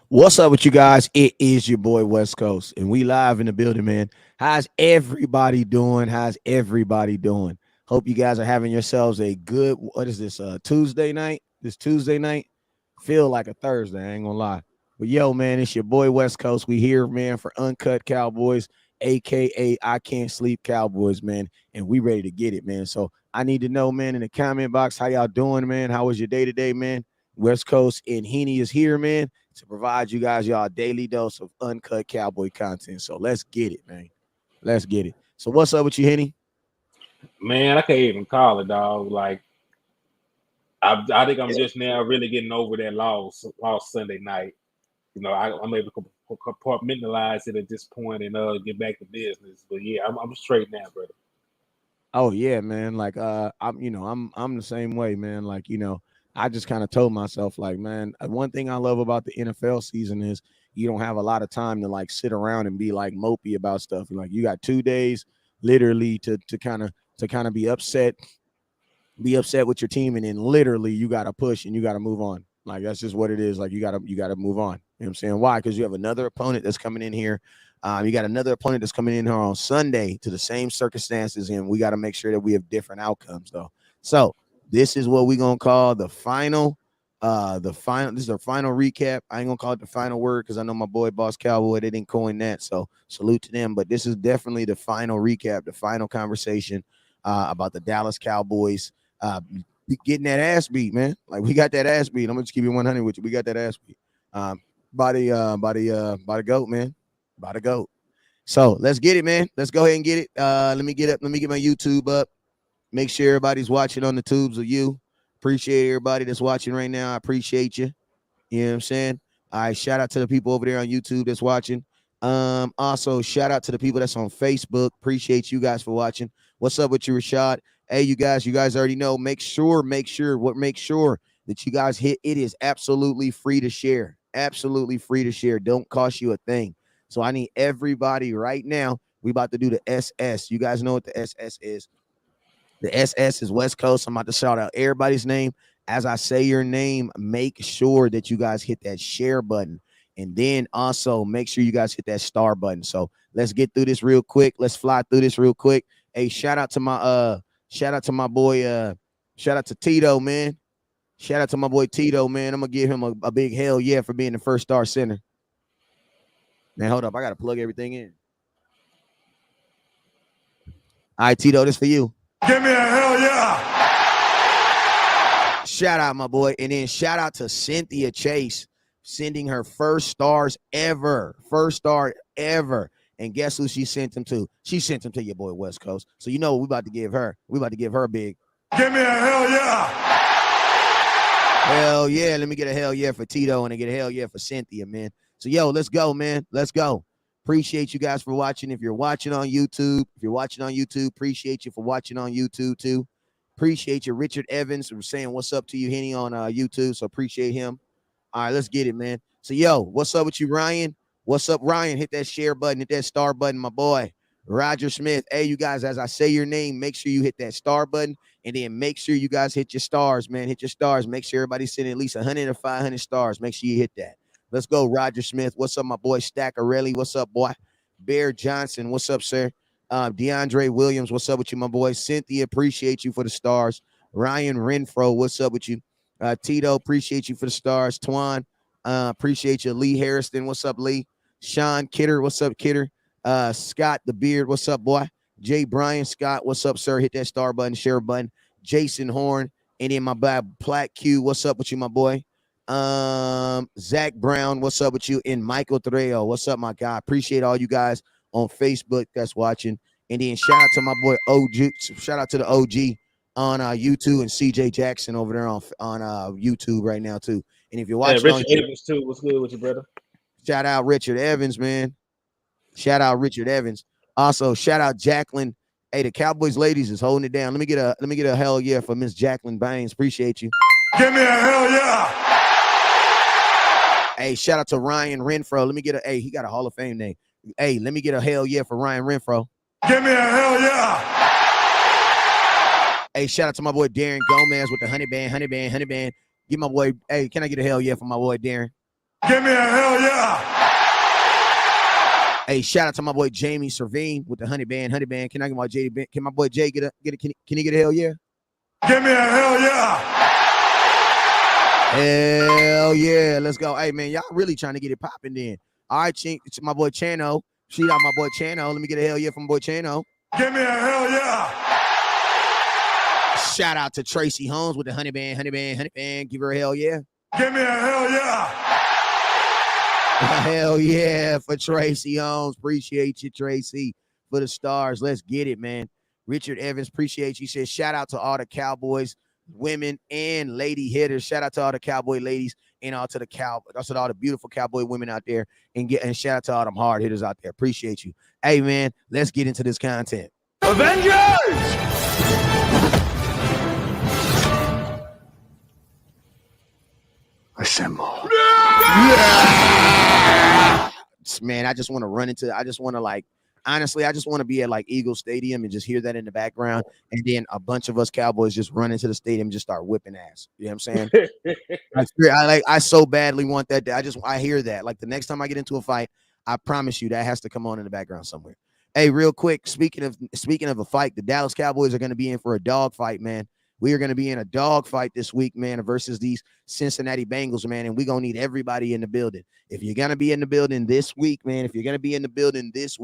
What's up with you guys? It is your boy West Coast, and we live in the building, man. How's everybody doing? How's everybody doing? Hope you guys are having yourselves a good. What is this? Tuesday night. This Tuesday night feel like a Thursday. I ain't gonna lie. But yo, man, it's your boy West Coast. We here, man, for Uncut Cowboys, aka I Can't Sleep Cowboys, man, and we ready to get it, man. So I need to know, man, in the comment box, how y'all doing, man? How was your day today, man? West Coast and Henny is here, man, to provide you guys y'all daily dose of uncut cowboy content. So let's get it, man. Let's get it. So what's up with you, Henny? Man, I can't even call it, dog. Like I think I'm just now really getting over that lost Sunday night. I'm able to compartmentalize it at this point and get back to business. But yeah, I'm straight now, brother. Oh yeah, man. Like I'm the same way, man. Like, I just kind of told myself, like, man, one thing I love about the NFL season is you don't have a lot of time to like sit around and be like mopey about stuff. Like you got 2 days literally to kind of be upset with your team, and then literally you gotta push and you gotta move on. Like that's just what it is. Like you gotta move on. You know what I'm saying? Why? Because you have another opponent that's coming in here. You got another opponent that's coming in here on Sunday to the same circumstances, and we got to make sure that we have different outcomes, though. So this is what we're gonna call the final. This is our final recap. I ain't gonna call it the final word because I know my boy Boss Cowboy, they didn't coin that. So salute to them. But this is definitely the final recap, the final conversation about the Dallas Cowboys getting that ass beat, man. Like we got that ass beat. I'm gonna just keep it 100 with you. We got that ass beat by the goat, man. By the goat. So let's get it, man. Let's go ahead and get it. Let me get up. Let me get my YouTube up. Make sure everybody's watching on the tubes of you. Appreciate everybody that's watching right now. I appreciate you. You know what I'm saying? All right. Shout out to the people over there on YouTube that's watching. Also, shout out to the people that's on Facebook. Appreciate you guys for watching. What's up with you, Rashad? Hey, you guys already know. Make sure that you guys hit. It is absolutely free to share. Absolutely free to share. Don't cost you a thing. So I need everybody right now. We about to do the SS. You guys know what the SS is. The SS is West Coast. I'm about to shout out everybody's name. As I say your name, make sure that you guys hit that share button. And then also make sure you guys hit that star button. So let's get through this real quick. Let's fly through this real quick. Hey, shout out to my boy, shout out to Tito, man. Shout out to my boy Tito, man. I'm gonna give him a big hell yeah for being the first star center. Man, hold up. I gotta plug everything in. All right, Tito, this for you. Give me a hell yeah. Shout out, my boy. And then shout out to Cynthia Chase sending her first stars ever. First star ever. And guess who she sent them to? She sent them to your boy West Coast. So you know what we about to give her. We about to give her a big. Give me a hell yeah. Hell yeah. Let me get a hell yeah for Tito and I get a hell yeah for Cynthia, man. So, yo, let's go, man. Let's go. Appreciate you guys for watching. If you're watching on YouTube, appreciate you for watching on YouTube, too. Appreciate you, Richard Evans, for saying what's up to you, Henny, on YouTube. So, appreciate him. All right, let's get it, man. So, yo, what's up with you, Ryan? What's up, Ryan? Hit that share button, hit that star button, my boy. Roger Smith. Hey, you guys, as I say your name, make sure you hit that star button. And then make sure you guys hit your stars, man. Hit your stars. Make sure everybody's sending at least 100 or 500 stars. Make sure you hit that. Let's go, Roger Smith. What's up, my boy Staccarelli? What's up, boy? Bear Johnson. What's up, sir? DeAndre Williams. What's up with you, my boy? Cynthia, appreciate you for the stars. Ryan Renfro. What's up with you? Tito, appreciate you for the stars. Twan, appreciate you. Lee Harrison. What's up, Lee? Sean Kidder. What's up, Kidder? Scott the Beard. What's up, boy? Jay Bryan Scott. What's up, sir? Hit that star button, share button. Jason Horn. And then my boy Platt Q. What's up with you, my boy? Zach Brown, what's up with you? And Michael Trejo, what's up, my guy? Appreciate all you guys on Facebook that's watching. And then shout out to my boy OG. Shout out to the OG on YouTube and CJ Jackson over there on YouTube right now too. And if you're watching, Richard Evans too. What's good with you, brother? Shout out Richard Evans, man. Shout out Richard Evans. Also, shout out Jacqueline. Hey, the Cowboys ladies is holding it down. Let me get a hell yeah for Miss Jacqueline Baines. Appreciate you. Give me a hell yeah. Hey, shout out to Ryan Renfro. Let me get he got a Hall of Fame name. Hey, let me get a hell yeah for Ryan Renfro. Give me a hell yeah. Hey, shout out to my boy Darren Gomez with the honey band. Give my boy, hey, can I get a hell yeah for my boy Darren? Give me a hell yeah. Hey, shout out to my boy Jamie Servine with the honey band. Honey band. Can I get my Jay? Can my boy Jay get a? Can he get a hell yeah? Give me a hell yeah. Hell yeah. Let's go. Hey man, y'all really trying to get it popping then. All right, Chink. It's my boy Chano. Shout out my boy Chano. Let me get a hell yeah from my boy Chano. Give me a hell yeah. Shout out to Tracy Holmes with the honey band. Honey band. Honey band. Give her a hell yeah. Give me a hell yeah. Hell yeah for Tracy Holmes. Appreciate you, Tracy, for the stars. Let's get it, man. Richard Evans, appreciate you. He says, shout out to all the Cowboys, women and lady hitters. Shout out to all the Cowboy ladies and all to the all the beautiful Cowboy women out there. And shout out to all them hard hitters out there. Appreciate you. Hey, man, let's get into this content. Avengers! Assemble. Man, I just want to honestly, I just want to be at like Eagle Stadium and just hear that in the background. And then a bunch of us Cowboys just run into the stadium and just start whipping ass. You know what I'm saying? I so badly want that. I hear that. Like the next time I get into a fight, I promise you that has to come on in the background somewhere. Hey, real quick, speaking of a fight, the Dallas Cowboys are going to be in for a dog fight, man. We are going to be in a dog fight this week, man, versus these Cincinnati Bengals, man. And we're going to need everybody in the building. If you're going to be in the building this week, man, if you're going to be in the building this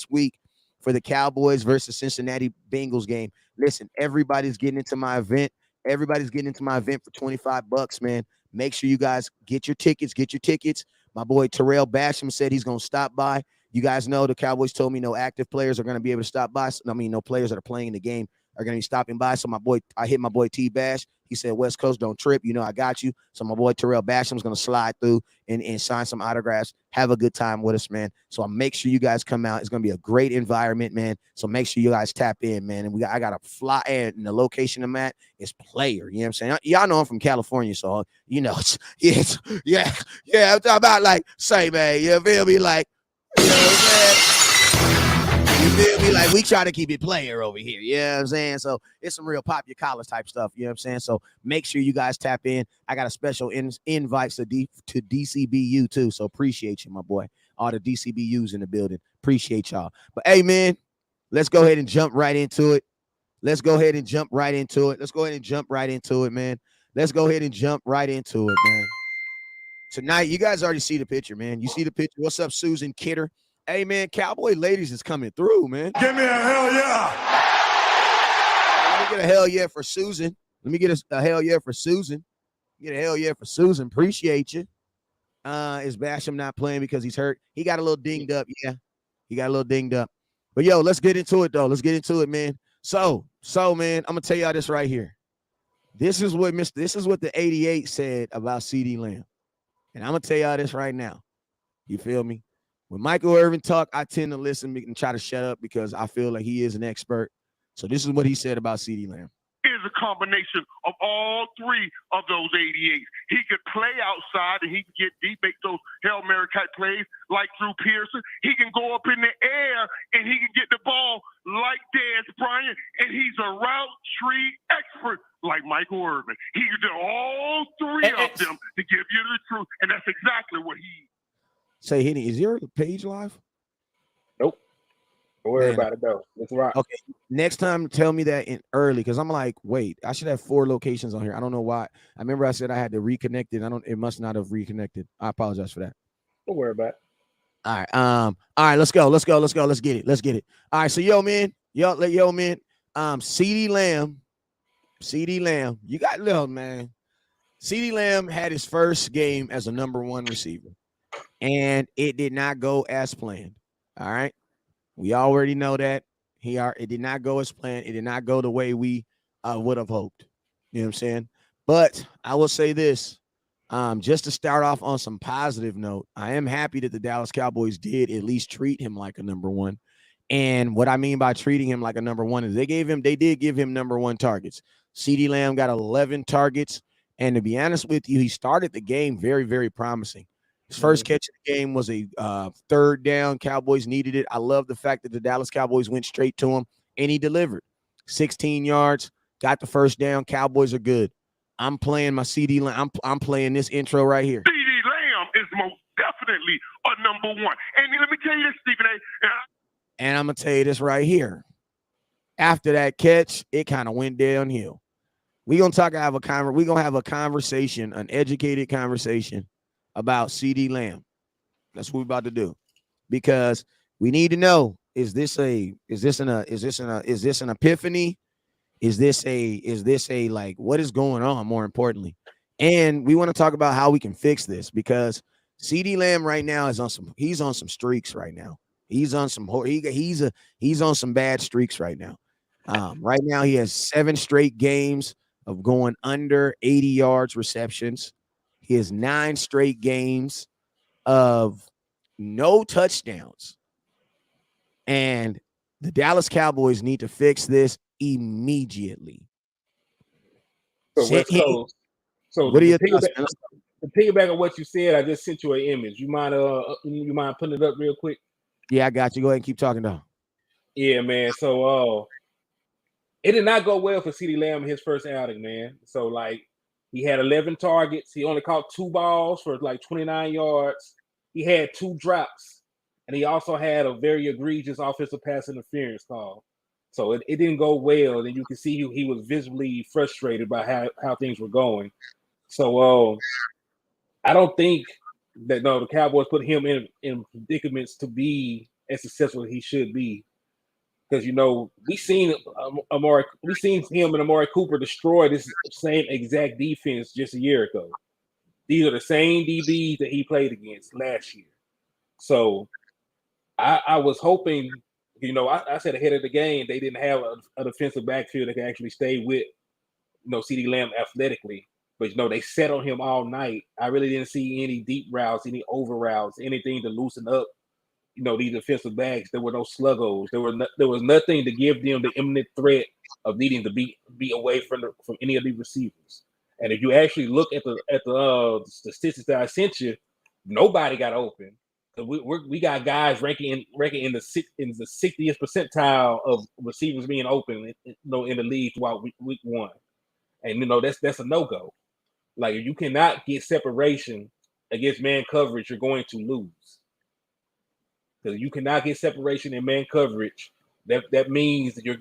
week for the Cowboys versus Cincinnati Bengals game, listen, everybody's getting into my event. Everybody's getting into my event for $25, man. Make sure you guys get your tickets. My boy Terrell Basham said he's going to stop by. You guys know the Cowboys told me no active players are going to be able to stop by. I mean, no players that are playing in the game are going to be stopping by. So I hit my boy T Bash. He said, West Coast, don't trip. You know, I got you. So my boy Terrell Basham's going to slide through and sign some autographs. Have a good time with us, man. So make sure you guys come out. It's going to be a great environment, man. So make sure you guys tap in, man. And I got a fly, and the location I'm at is Player. You know what I'm saying? Y'all know I'm from California. So, you know, yeah. I'm talking about like, say, man, you feel me? Like, you know what I'm saying? You feel me? Like we try to keep it Player over here. You know what I'm saying? So it's some real pop your collars type stuff. You know what I'm saying? So make sure you guys tap in. I got a special invite to DCBU too. So appreciate you, my boy. All the DCBUs in the building. Appreciate y'all. But hey, man, let's go ahead and jump right into it. Man. Let's go ahead and jump right into it, man. Tonight, you guys already see the picture, man. You see the picture. What's up, Susan Kidder? Hey, man, Cowboy ladies is coming through, man. Give me a hell yeah. Let me get a hell yeah for Susan. A hell yeah for Susan. Get a hell yeah for Susan. Appreciate you. Is Basham not playing because he's hurt? He got a little dinged up. Yeah, he got a little dinged up. But, yo, let's get into it, though. Let's get into it, man. So, man, I'm going to tell y'all this right here. This is what the 88 said about CeeDee Lamb. And I'm going to tell y'all this right now. You feel me? When Michael Irvin talk, I tend to listen and try to shut up because I feel like he is an expert. So this is what he said about CeeDee Lamb. Is a combination of all three of those 88s. He could play outside and he can get deep, make those Hail Mary type plays like Drew Pearson. He can go up in the air and he can get the ball like Dez Bryant, and he's a route tree expert like Michael Irvin. He can do all three of them to give you the truth, and that's exactly what he. Say, Henny, is your page live? Nope. Don't worry about it, though. Let's rock. Okay. Next time, tell me that in early, because I'm like, wait, I should have 4 locations on here. I don't know why. I remember I said I had to reconnect it. It must not have reconnected. I apologize for that. Don't worry about it. All right. Let's go. Let's get it. All right. So, man. CeeDee Lamb. You got little, man. CeeDee Lamb had his first game as a number 1 receiver, and it did not go as planned. All right. We already know that. It did not go as planned. It did not go the way we would have hoped. You know what I'm saying? But I will say this, just to start off on some positive note, I am happy that the Dallas Cowboys did at least treat him like a number 1. And what I mean by treating him like a number 1 is they did give him number 1 targets. CeeDee Lamb got 11 targets. And to be honest with you, he started the game very, very promising. His first catch of the game was a 3rd down. Cowboys needed it. I love the fact that the Dallas Cowboys went straight to him, and he delivered. 16 yards, got the 1st down. Cowboys are good. I'm playing my CeeDee Lamb. I'm playing this intro right here. CeeDee number one. And let me tell you this, Stephen A. And I'm gonna tell you this right here. After that catch, it kind of went downhill. We're gonna have a conversation, an educated conversation about CD Lamb. That's what we're about to do. Because we need to know, is this an epiphany? Is this a like, what is going on, more importantly? And we want to talk about how we can fix this, because CD Lamb right now is on some streaks right now. He's on some bad streaks right now. Right now he has 7 straight games of going under 80 yards receptions. He has 9 straight games of no touchdowns. And the Dallas Cowboys need to fix this immediately. So West Coast. So what do you think? To piggyback on what you said, I just sent you an image. You mind putting it up real quick? Yeah, I got you. Go ahead and keep talking though. Yeah, man. So it did not go well for CeeDee Lamb in his first outing, man. So like he had 11 targets. He only caught 2 balls for like 29 yards. He had 2 drops, and he also had a very egregious offensive pass interference call. So it didn't go well. And you can see he was visibly frustrated by how things were going. So I don't think that the Cowboys put him in predicaments to be as successful as he should be. Because we seen him and Amari Cooper destroy this same exact defense just a year ago. These are the same DBs that he played against last year. So I was hoping, I said ahead of the game they didn't have a defensive backfield that could actually stay with CeeDee Lamb athletically. But they sat on him all night. I really didn't see any deep routes, any over routes, anything to loosen up these defensive backs. There were no sluggos. There was nothing to give them the imminent threat of needing to be away from any of the receivers. And if you actually look at the statistics that I sent you, nobody got open. We got guys ranking in the 60th percentile of receivers being open, in the league throughout week 1. And that's a no-go. Like, if you cannot get separation against man coverage, you're going to lose. Because you cannot get separation in man coverage, that means that your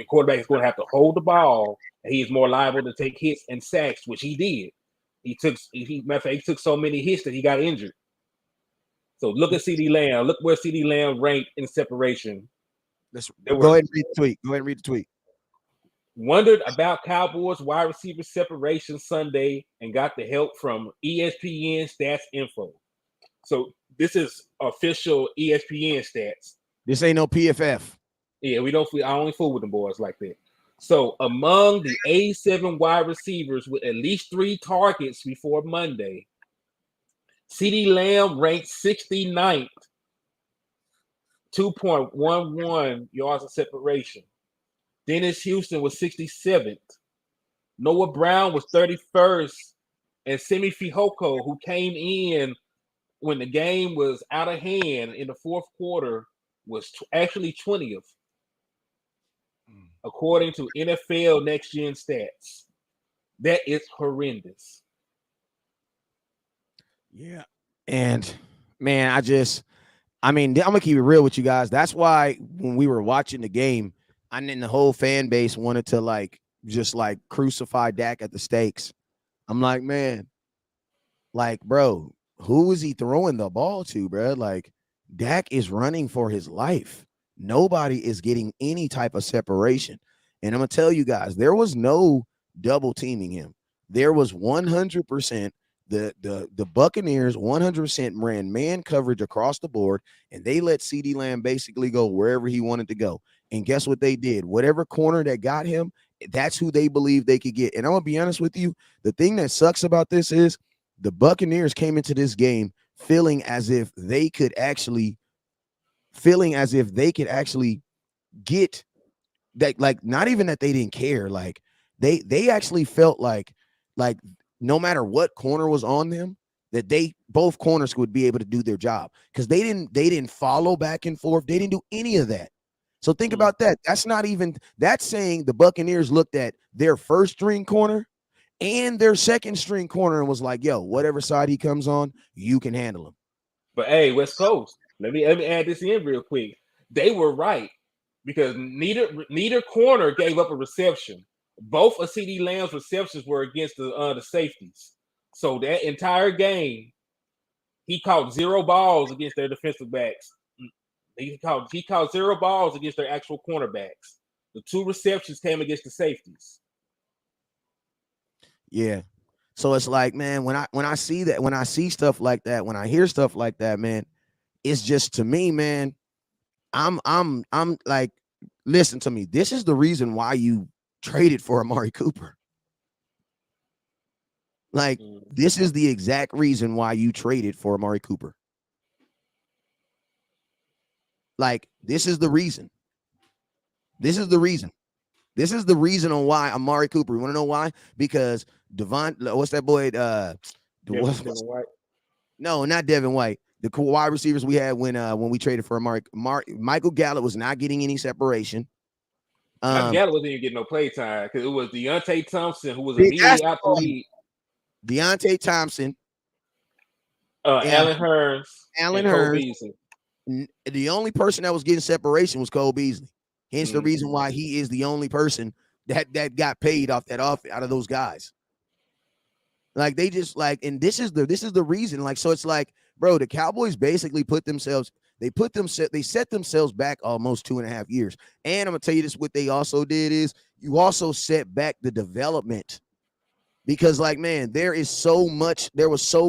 quarterback is going to have to hold the ball, and he is more liable to take hits and sacks, which he did. Matter of fact, he took so many hits that he got injured. So look at CeeDee Lamb. Look where CeeDee Lamb ranked in separation. Go ahead and read the tweet. Wondered about Cowboys wide receiver separation Sunday and got the help from ESPN Stats Info. So this is official ESPN stats. This ain't no PFF. Yeah, I only fool with them boys like that. So among the 87 wide receivers with at least 3 targets before Monday, CeeDee Lamb ranked 69th, 2.11 yards of separation. Dennis Houston was 67th. Noah Brown was 31st. And Simi Fehoko, who came in when the game was out of hand in the fourth quarter, was actually 20th, according to NFL Next Gen Stats. That is horrendous. Yeah. And, man, I'm going to keep it real with you guys. That's why when we were watching the game, and then the whole fan base wanted to just crucify Dak at the stakes. I'm like, man, bro, who is he throwing the ball to, bro? Like, Dak is running for his life. Nobody is getting any type of separation. And I'm going to tell you guys, there was no double teaming him. There was 100%. The Buccaneers 100% ran man coverage across the board, and they let CeeDee Lamb basically go wherever he wanted to go. And guess what they did? Whatever corner that got him, that's who they believed they could get. And I'm going to be honest with you, the thing that sucks about this is the Buccaneers came into this game feeling as if they could actually get that, not even that they didn't care. They actually felt like no matter what corner was on them, that both corners would be able to do their job, because they didn't follow back and forth. They didn't do any of that. So think about that. That's saying the Buccaneers looked at their first string corner and their second string corner and was like, yo, whatever side he comes on, you can handle him. But hey, West Coast, let me add this in real quick. They were right because neither corner gave up a reception. Both of CD Lamb's receptions were against the safeties. So that entire game, he caught 0 balls against their defensive backs. He caught 0 balls against their actual cornerbacks. The 2 receptions came against the safeties. Yeah. So it's like, man, when I see that, when I see stuff like that, when I hear stuff like that, man, it's just, to me, man, I'm like, listen to me. This is the reason why you traded for Amari Cooper. Like, this is the exact reason why you traded for Amari Cooper. Like, this is the reason. This is the reason. This is the reason on why Amari Cooper. You want to know why? Because what's that boy? Devin White. No, not Devin White. The cool wide receivers we had when we traded for Michael Gallup was not getting any separation. Gallup wasn't even getting no play time because it was Deontay Thompson who was immediately out the league. Deontay Thompson, Allen Hurns, Cole Beasley. The only person that was getting separation was Cole Beasley. Hence the reason why he is the only person that got paid off that out of those guys. Like, they just like, and this is the reason. Like, so it's like, bro, the Cowboys basically they set themselves back almost 2.5 years. And I'm gonna tell you this, what they also did is you also set back the development. Because, like, man, there was so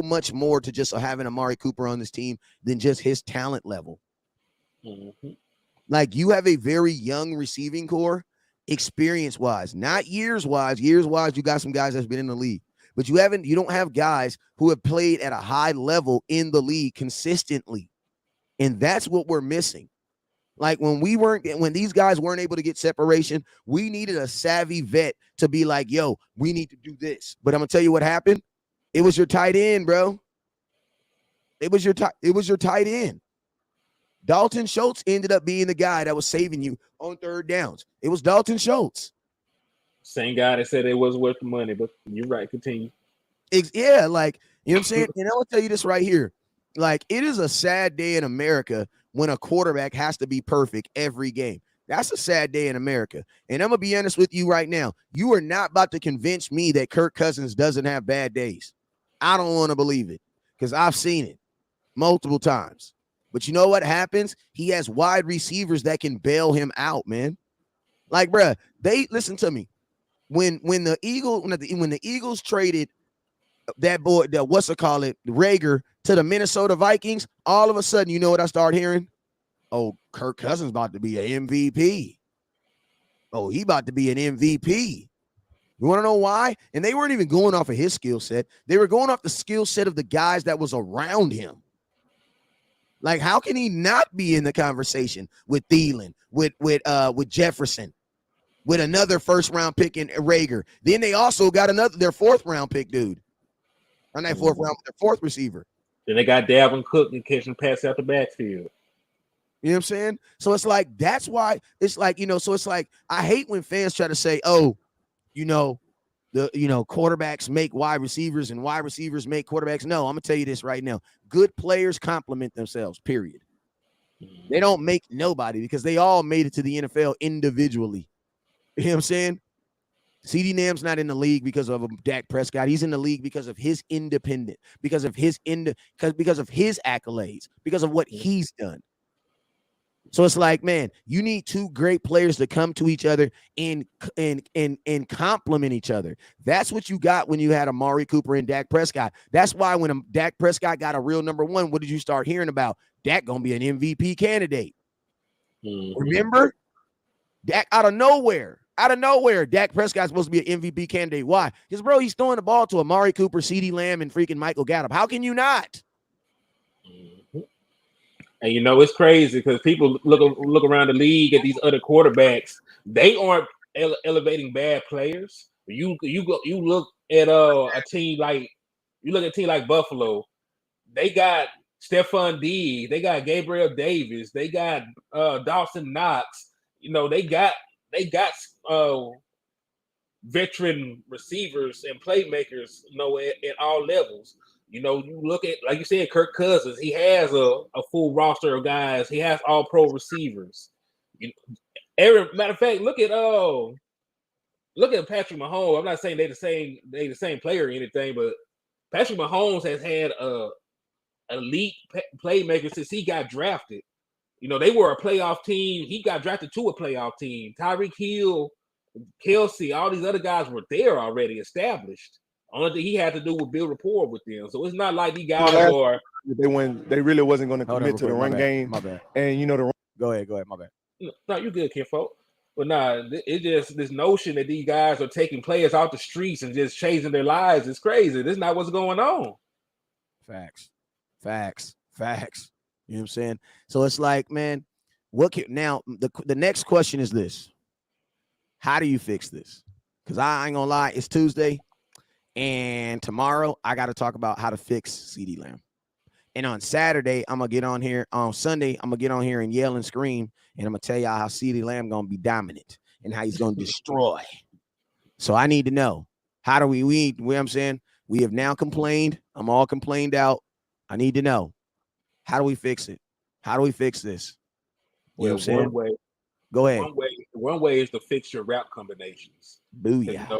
much more to just having Amari Cooper on this team than just his talent level. Mm-hmm. Like, you have a very young receiving core, experience-wise, not years-wise. Years-wise, you got some guys that's been in the league. But you don't have guys who have played at a high level in the league consistently. And that's what we're missing. Like, when these guys weren't able to get separation, we needed a savvy vet to be like, yo, we need to do this. But I'm gonna tell you what happened. It was your tight end, bro. It was your tight end. Dalton Schultz ended up being the guy that was saving you on third downs. It was Dalton Schultz. Same guy that said it wasn't worth the money, but you're right. Continue. Yeah, like, you know what I'm saying? And I'll tell you this right here. Like, it is a sad day in America when a quarterback has to be perfect every game. That's a sad day in America. And I'm going to be honest with you right now. You are not about to convince me that Kirk Cousins doesn't have bad days. I don't want to believe it because I've seen it multiple times. But you know what happens? He has wide receivers that can bail him out, man. Like, bruh, listen to me. When the Eagles traded that boy, Rager to the Minnesota Vikings, all of a sudden, you know what I start hearing? Oh, Kirk Cousins about to be an MVP. Oh, he about to be an MVP. You want to know why? And they weren't even going off of his skill set. They were going off the skill set of the guys that was around him. Like, how can he not be in the conversation with Thielen, with Jefferson, with another first-round pick in Rager? Then they also got their fourth-round pick dude. On that fourth receiver. Then they got Dalvin Cook and catching passes out the backfield. You know what I'm saying? So it's like, that's why it's like, so it's like, I hate when fans try to say, oh, quarterbacks make wide receivers and wide receivers make quarterbacks. No, I'm gonna tell you this right now. Good players complement themselves, period. They don't make nobody because they all made it to the NFL individually. You know what I'm saying? CD Lamb's not in the league because of Dak Prescott. He's in the league because of his independent, because of his accolades, because of what he's done. So it's like, man, you need two great players to come to each other and complement each other. That's what you got when you had Amari Cooper and Dak Prescott. That's why when Dak Prescott got a real number one, what did you start hearing about? Dak gonna be an MVP candidate. Mm-hmm. Remember? Dak out of nowhere, Dak Prescott's supposed to be an MVP candidate. Why? Because, bro, he's throwing the ball to Amari Cooper, CD Lamb, and freaking Michael Gallup. How can you not? And it's crazy because people look around the league at these other quarterbacks. They aren't elevating bad players. You look at a team like Buffalo. They got Stephon Diggs. They got Gabriel Davis. They got Dawson Knox. They got veteran receivers and playmakers, at all levels. You know, you look at, like you said, Kirk Cousins. He has a full roster of guys. He has all pro receivers. Matter of fact, look at Patrick Mahomes. I'm not saying they the same player or anything, but Patrick Mahomes has had a elite playmaker since he got drafted. You know, they were a playoff team. He got drafted to a playoff team. Tyreek Hill, Kelsey, all these other guys were there already established. Only thing he had to do was build rapport with them. So it's not like these guys are. They really wasn't going to commit to the run game. My bad. And you know Go ahead. My bad. No, you good, kinfolk. But nah, it's just this notion that these guys are taking players off the streets and just changing their lives. It's crazy. This is not what's going on. Facts. You know what I'm saying? So it's like, man, now the next question is this. How do you fix this? Because I ain't gonna lie, it's Tuesday, and tomorrow I got to talk about how to fix CeeDee Lamb. And on Saturday, I'm gonna get on here. On Sunday, I'm gonna get on here and yell and scream, and I'm gonna tell y'all how CeeDee Lamb gonna be dominant and how he's gonna destroy. So I need to know, how do we you know what I'm saying? We have now complained. I'm all complained out. I need to know, how do we fix it? How do we fix this? You know what I'm saying? One way. Go ahead. One way is to fix your route combinations. Booyah.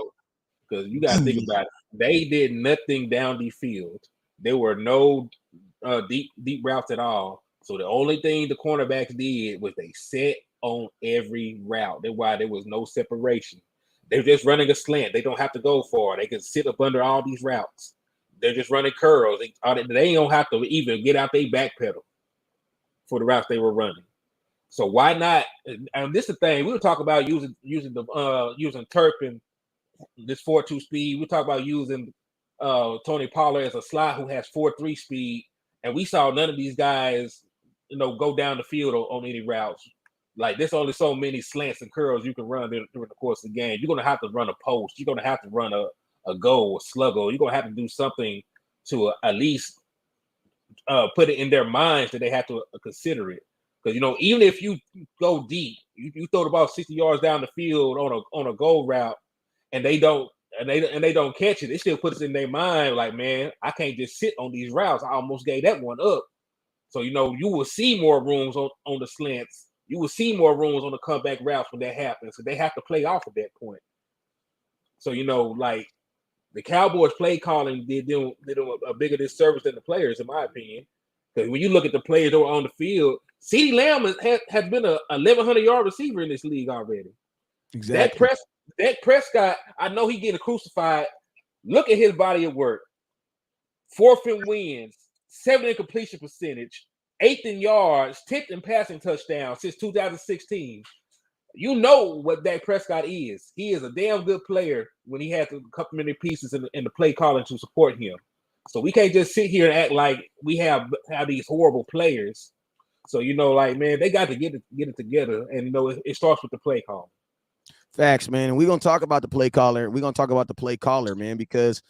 Because you got to think about it. They did nothing down the field. There were no deep routes at all. So the only thing the cornerbacks did was they set on every route. That's why there was no separation. They're just running a slant. They don't have to go far. They can sit up under all these routes. They're just running curls. They don't have to even get out their back pedal for the routes they were running. So why not? And this is the thing. We were talking about using Turpin, this 4.2 speed. We talk about using Tony Pollard as a slot who has 4.3 speed, and we saw none of these guys, go down the field on any routes. Like, there's only so many slants and curls you can run during the course of the game. You're gonna have to run a post. You're gonna have to run a goal, a sluggo. You're gonna have to do something to at least put it in their minds that they have to consider it. Because even if you go deep, you throw the ball 60 yards down the field on a goal route, and they don't catch it, it still puts it in their mind like, man, I can't just sit on these routes. I almost gave that one up. So you will see more rooms on the slants. You will see more rooms on the comeback routes when that happens. So they have to play off at that point. So like the Cowboys play calling did them a bigger disservice than the players, in my opinion. Because when you look at the players that were on the field, CeeDee Lamb has been a 1,100-yard receiver in this league already. Exactly. Dak Prescott, I know he getting crucified. Look at his body of work. 4th in wins, 7th in completion percentage, 8th in yards, 10th in passing touchdowns since 2016. You know what Dak Prescott is. He is a damn good player when he has a couple many pieces in the play calling to support him. So we can't just sit here and act like we have these horrible players. So man, they got to get it together, and it starts with the play call. Facts, man. And we're gonna talk about the play caller. We're gonna talk about the play caller, man, because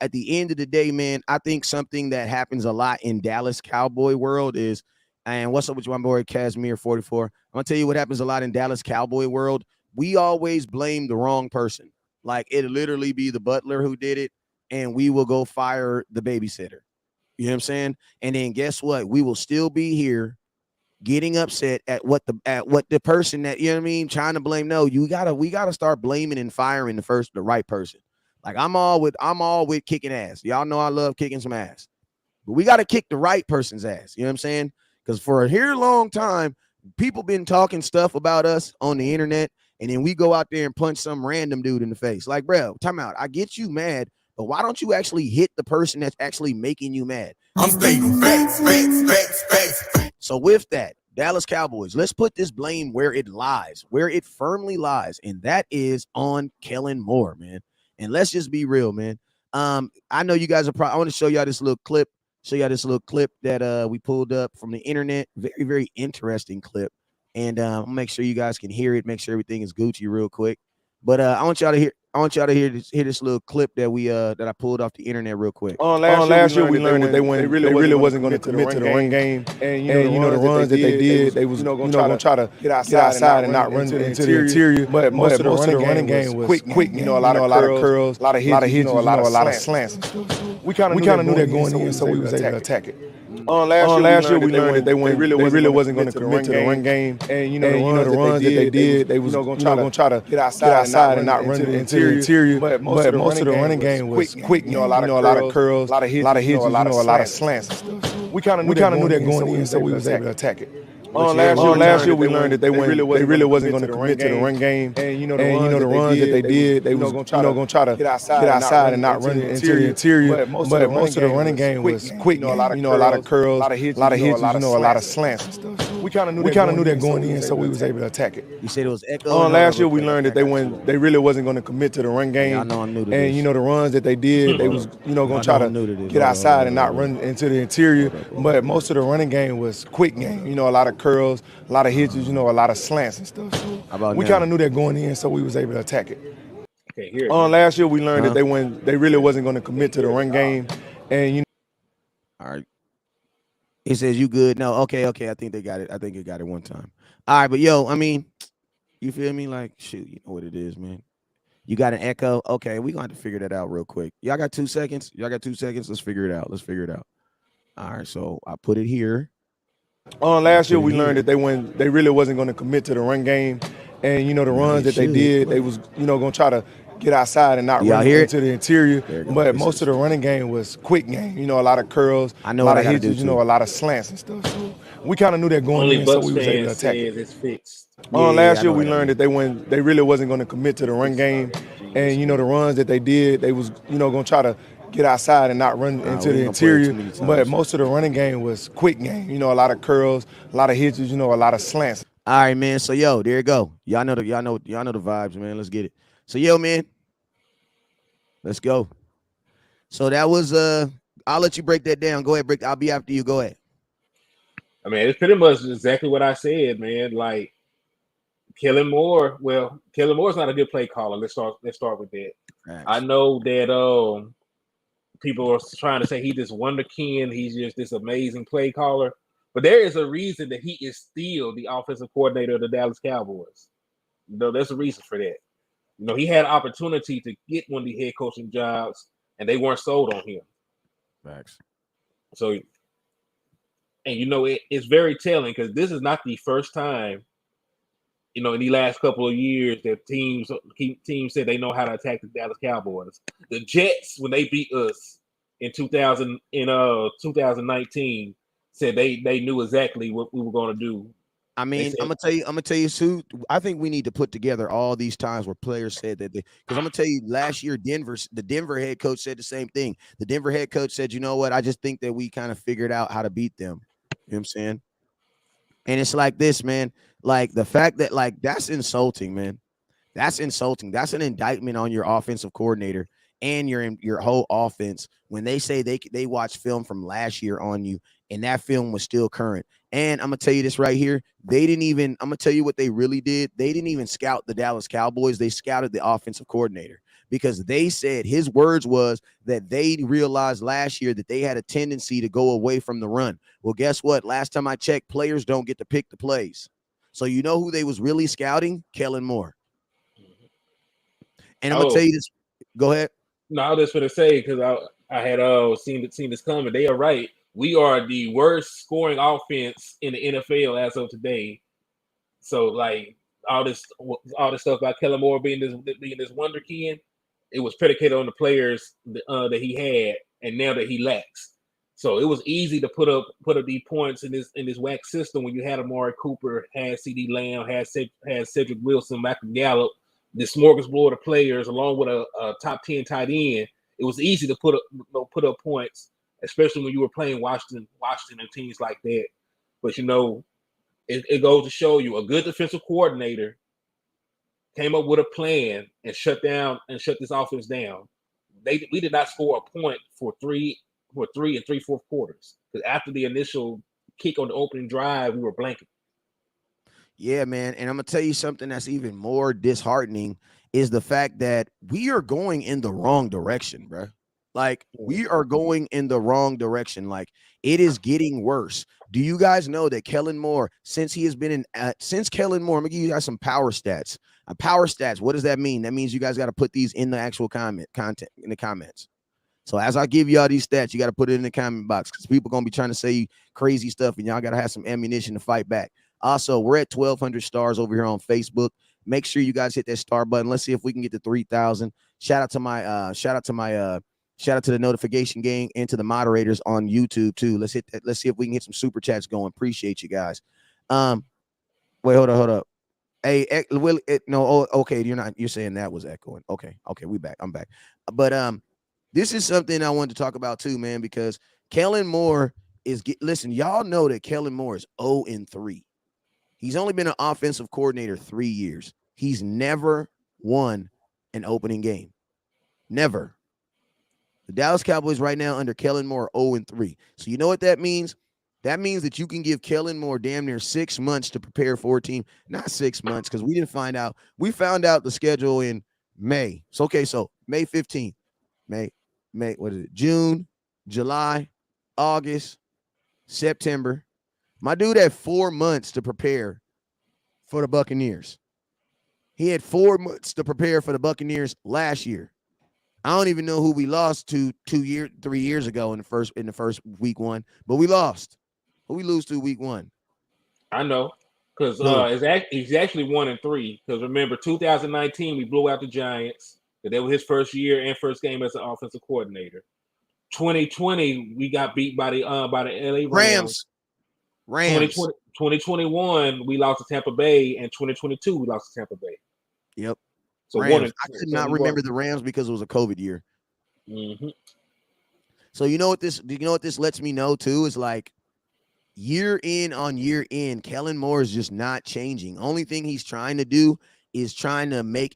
at the end of the day, man, I think something that happens a lot in Dallas Cowboy world is, and what's up with my boy Casimir 44? I'm gonna tell you what happens a lot in Dallas Cowboy world. We always blame the wrong person. Like, it'll literally be the butler who did it, and we will go fire the babysitter. You know what I'm saying? And then guess what? We will still be here getting upset at what the person that, trying to blame. No, we gotta start blaming and firing the right person. Like, I'm all with kicking ass. Y'all know I love kicking some ass, but we got to kick the right person's ass. You know what I'm saying? Because for a long time, people been talking stuff about us on the internet, and then we go out there and punch some random dude in the face. Like, bro, time out. I get you mad, but why don't you actually hit the person that's actually making you mad? I'm stating facts. So with that, Dallas Cowboys, let's put this blame where it lies, where it firmly lies, and that is on Kellen Moore, man. And let's just be real, man. I know you guys are I want to show y'all this little clip. That we pulled up from the internet. Very, very interesting clip. And I'll make sure you guys can hear it. Make sure everything is Gucci real quick. But I want y'all want y'all to hear this little clip that I pulled off the internet real quick. Last year we learned that they really wasn't going to commit to the run game, and you know the runs that they did, they was going to try to get outside and not run into the interior. But most of the running game was quick. You know, a lot of curls, a lot of hits, you know, a lot of slants. We kind of knew that going in, so we was able to attack it. Last year we learned that they really wasn't going to commit to the run game, and you know the runs that they did, they was going to try to get outside and not run into the interior. But most of the running game was quick. You know, a lot of curls, a lot of hits, you know, a lot of slants. We kind of knew that going in, so we was able to attack it. Last year we learned that they really wasn't going to commit to the run game, and you know the runs that they did, they was going to try to get outside and not run into the interior. But most of the running game was quick. You know, a lot of curls, a lot of hits, you know, a lot of slants and stuff. We kind of knew that going in, so we was able to attack it. You said it was echo. Last year we learned that they really wasn't going to commit to the run game, yeah, I know I'm new to and this. you know the runs that they did, they was going to try to get outside and not run into the interior. But most of the running game was quick game. You know, a lot of curls, a lot of hits, you know, a lot of slants and stuff. So we kind of knew that going in, so we was able to attack it. Okay, here. Last year we learned that they really wasn't going to commit to the run game, and you know. All right. It says you good. No, okay. I think they got it. I think it got it one time. All right, but yo, I mean, you feel me? Like, shoot, you know what it is, man. You got an echo. Okay, we're gonna have to figure that out real quick. Y'all got 2 seconds? Let's figure it out. All right, so I put it here. Last year we learned that they really wasn't going to commit to the run game, and you know the runs that they did, they was going to try to get outside and not run into the interior. But most of the running game was quick game. You know, a lot of curls, a lot of hits, you know, a lot of slants and stuff. So we kind of knew that going in, so we was able to attack it. It's fixed. Last year we learned that they really wasn't going to commit to the run game, and you know the runs that they did, they was going to try to get outside and not run into the interior. But most of the running game was quick game. You know, a lot of curls, a lot of hits, you know, a lot of slants. All right, man. So yo, there you go. Y'all know the vibes, man. Let's get it. So yo, man, let's go. So that was I'll let you break that down. Go ahead, break. I'll be after you. Go ahead. I mean, it's pretty much exactly what I said, man. Like Kellen Moore. Well, Kellen Moore's not a good play caller. Let's start with that. Thanks. I know that people are trying to say he's this wonderkind. He's just this amazing play caller. But there is a reason that he is still the offensive coordinator of the Dallas Cowboys. You know, there's a reason for that. You know, he had an opportunity to get one of the head coaching jobs, and they weren't sold on him. Thanks. So, and you know, it's very telling because this is not the first time, you know, in the last couple of years that teams said they know how to attack the Dallas Cowboys. The Jets, when they beat us in 2019, said they knew exactly what we were going to do. I mean, I'm gonna tell you, Sue. I think we need to put together all these times where players said that because I'm gonna tell you, last year the Denver head coach said the same thing. The Denver head coach said, you know what? I just think that we kind of figured out how to beat them. You know what I'm saying? And it's like this, man. Like the fact that that's insulting, man. That's insulting. That's an indictment on your offensive coordinator and your whole offense when they say they watch film from last year on you and that film was still current. And I'm gonna tell you this right here. I'm gonna tell you what they really did. They didn't even scout the Dallas Cowboys. They scouted the offensive coordinator because they said his words was that they realized last year that they had a tendency to go away from the run. Well, guess what? Last time I checked, players don't get to pick the plays. So you know who they was really scouting? Kellen Moore. And I'm gonna tell you this. Go ahead. No, I was just gonna say because I had seen this coming. They are right. We are the worst scoring offense in the NFL as of today. So like all this stuff about Kellen Moore being this wonderkind, it was predicated on the players that he had, and now that he lacks. So it was easy to put up the points in this whack system when you had Amari Cooper, had CD Lamb, had Cedric Wilson, Michael Gallup, the smorgasbord of players, along with a top 10 tight end. It was easy to put up points, especially when you were playing Washington and teams like that. But you know, it goes to show you a good defensive coordinator came up with a plan and shut this offense down. We did not score a point for three and 3/4 quarters because after the initial kick on the opening drive, we were blanking. Yeah, man. And I'm gonna tell you something that's even more disheartening. is the fact that we are going in the wrong direction, bro. Like, we are going in the wrong direction. Like, it is getting worse. Do you guys know that Kellen Moore, since he has been in, since Kellen Moore, I'm gonna give you guys some power stats. Power stats. What does that mean? That means you guys got to put these in the actual content in the comments. So as I give y'all these stats, you got to put it in the comment box because people gonna be trying to say crazy stuff, and y'all got to have some ammunition to fight back. Also, we're at 1,200 stars over here on Facebook. Make sure you guys hit that star button. Let's see if we can get to 3,000. Shout out to the notification gang and to the moderators on YouTube too. Let's hit that. Let's see if we can get some super chats going. Appreciate you guys. Wait, hold up. Hey, okay, you're saying that was echoing. Okay, we back. I'm back. But this is something I wanted to talk about too, man, because Kellen Moore listen, y'all know that Kellen Moore is 0-3. He's only been an offensive coordinator 3 years. He's never won an opening game. Never. The Dallas Cowboys right now under Kellen Moore 0-3. So you know what that means? That means that you can give Kellen Moore damn near 6 months to prepare for a team. Not 6 months, because we didn't find out. We found out the schedule in May. So May 15th. May, what is it? June, July, August, September. My dude had 4 months to prepare for the Buccaneers. He had 4 months to prepare for the Buccaneers last year. I don't even know who we lost to 3 years ago in the first week one, but we lost. Who we lose to week one? I know, because he's actually 1-3. Because remember, 2019 we blew out the Giants. That was his first year and first game as an offensive coordinator. 2020 we got beat by the LA Rams. 2021 we lost to Tampa Bay, and 2022 we lost to Tampa Bay. Yep. So I could not remember the Rams because it was a COVID year. Mm-hmm. So you know what this lets me know too is like year in on year in, Kellen Moore is just not changing. Only thing he's trying to do is trying to make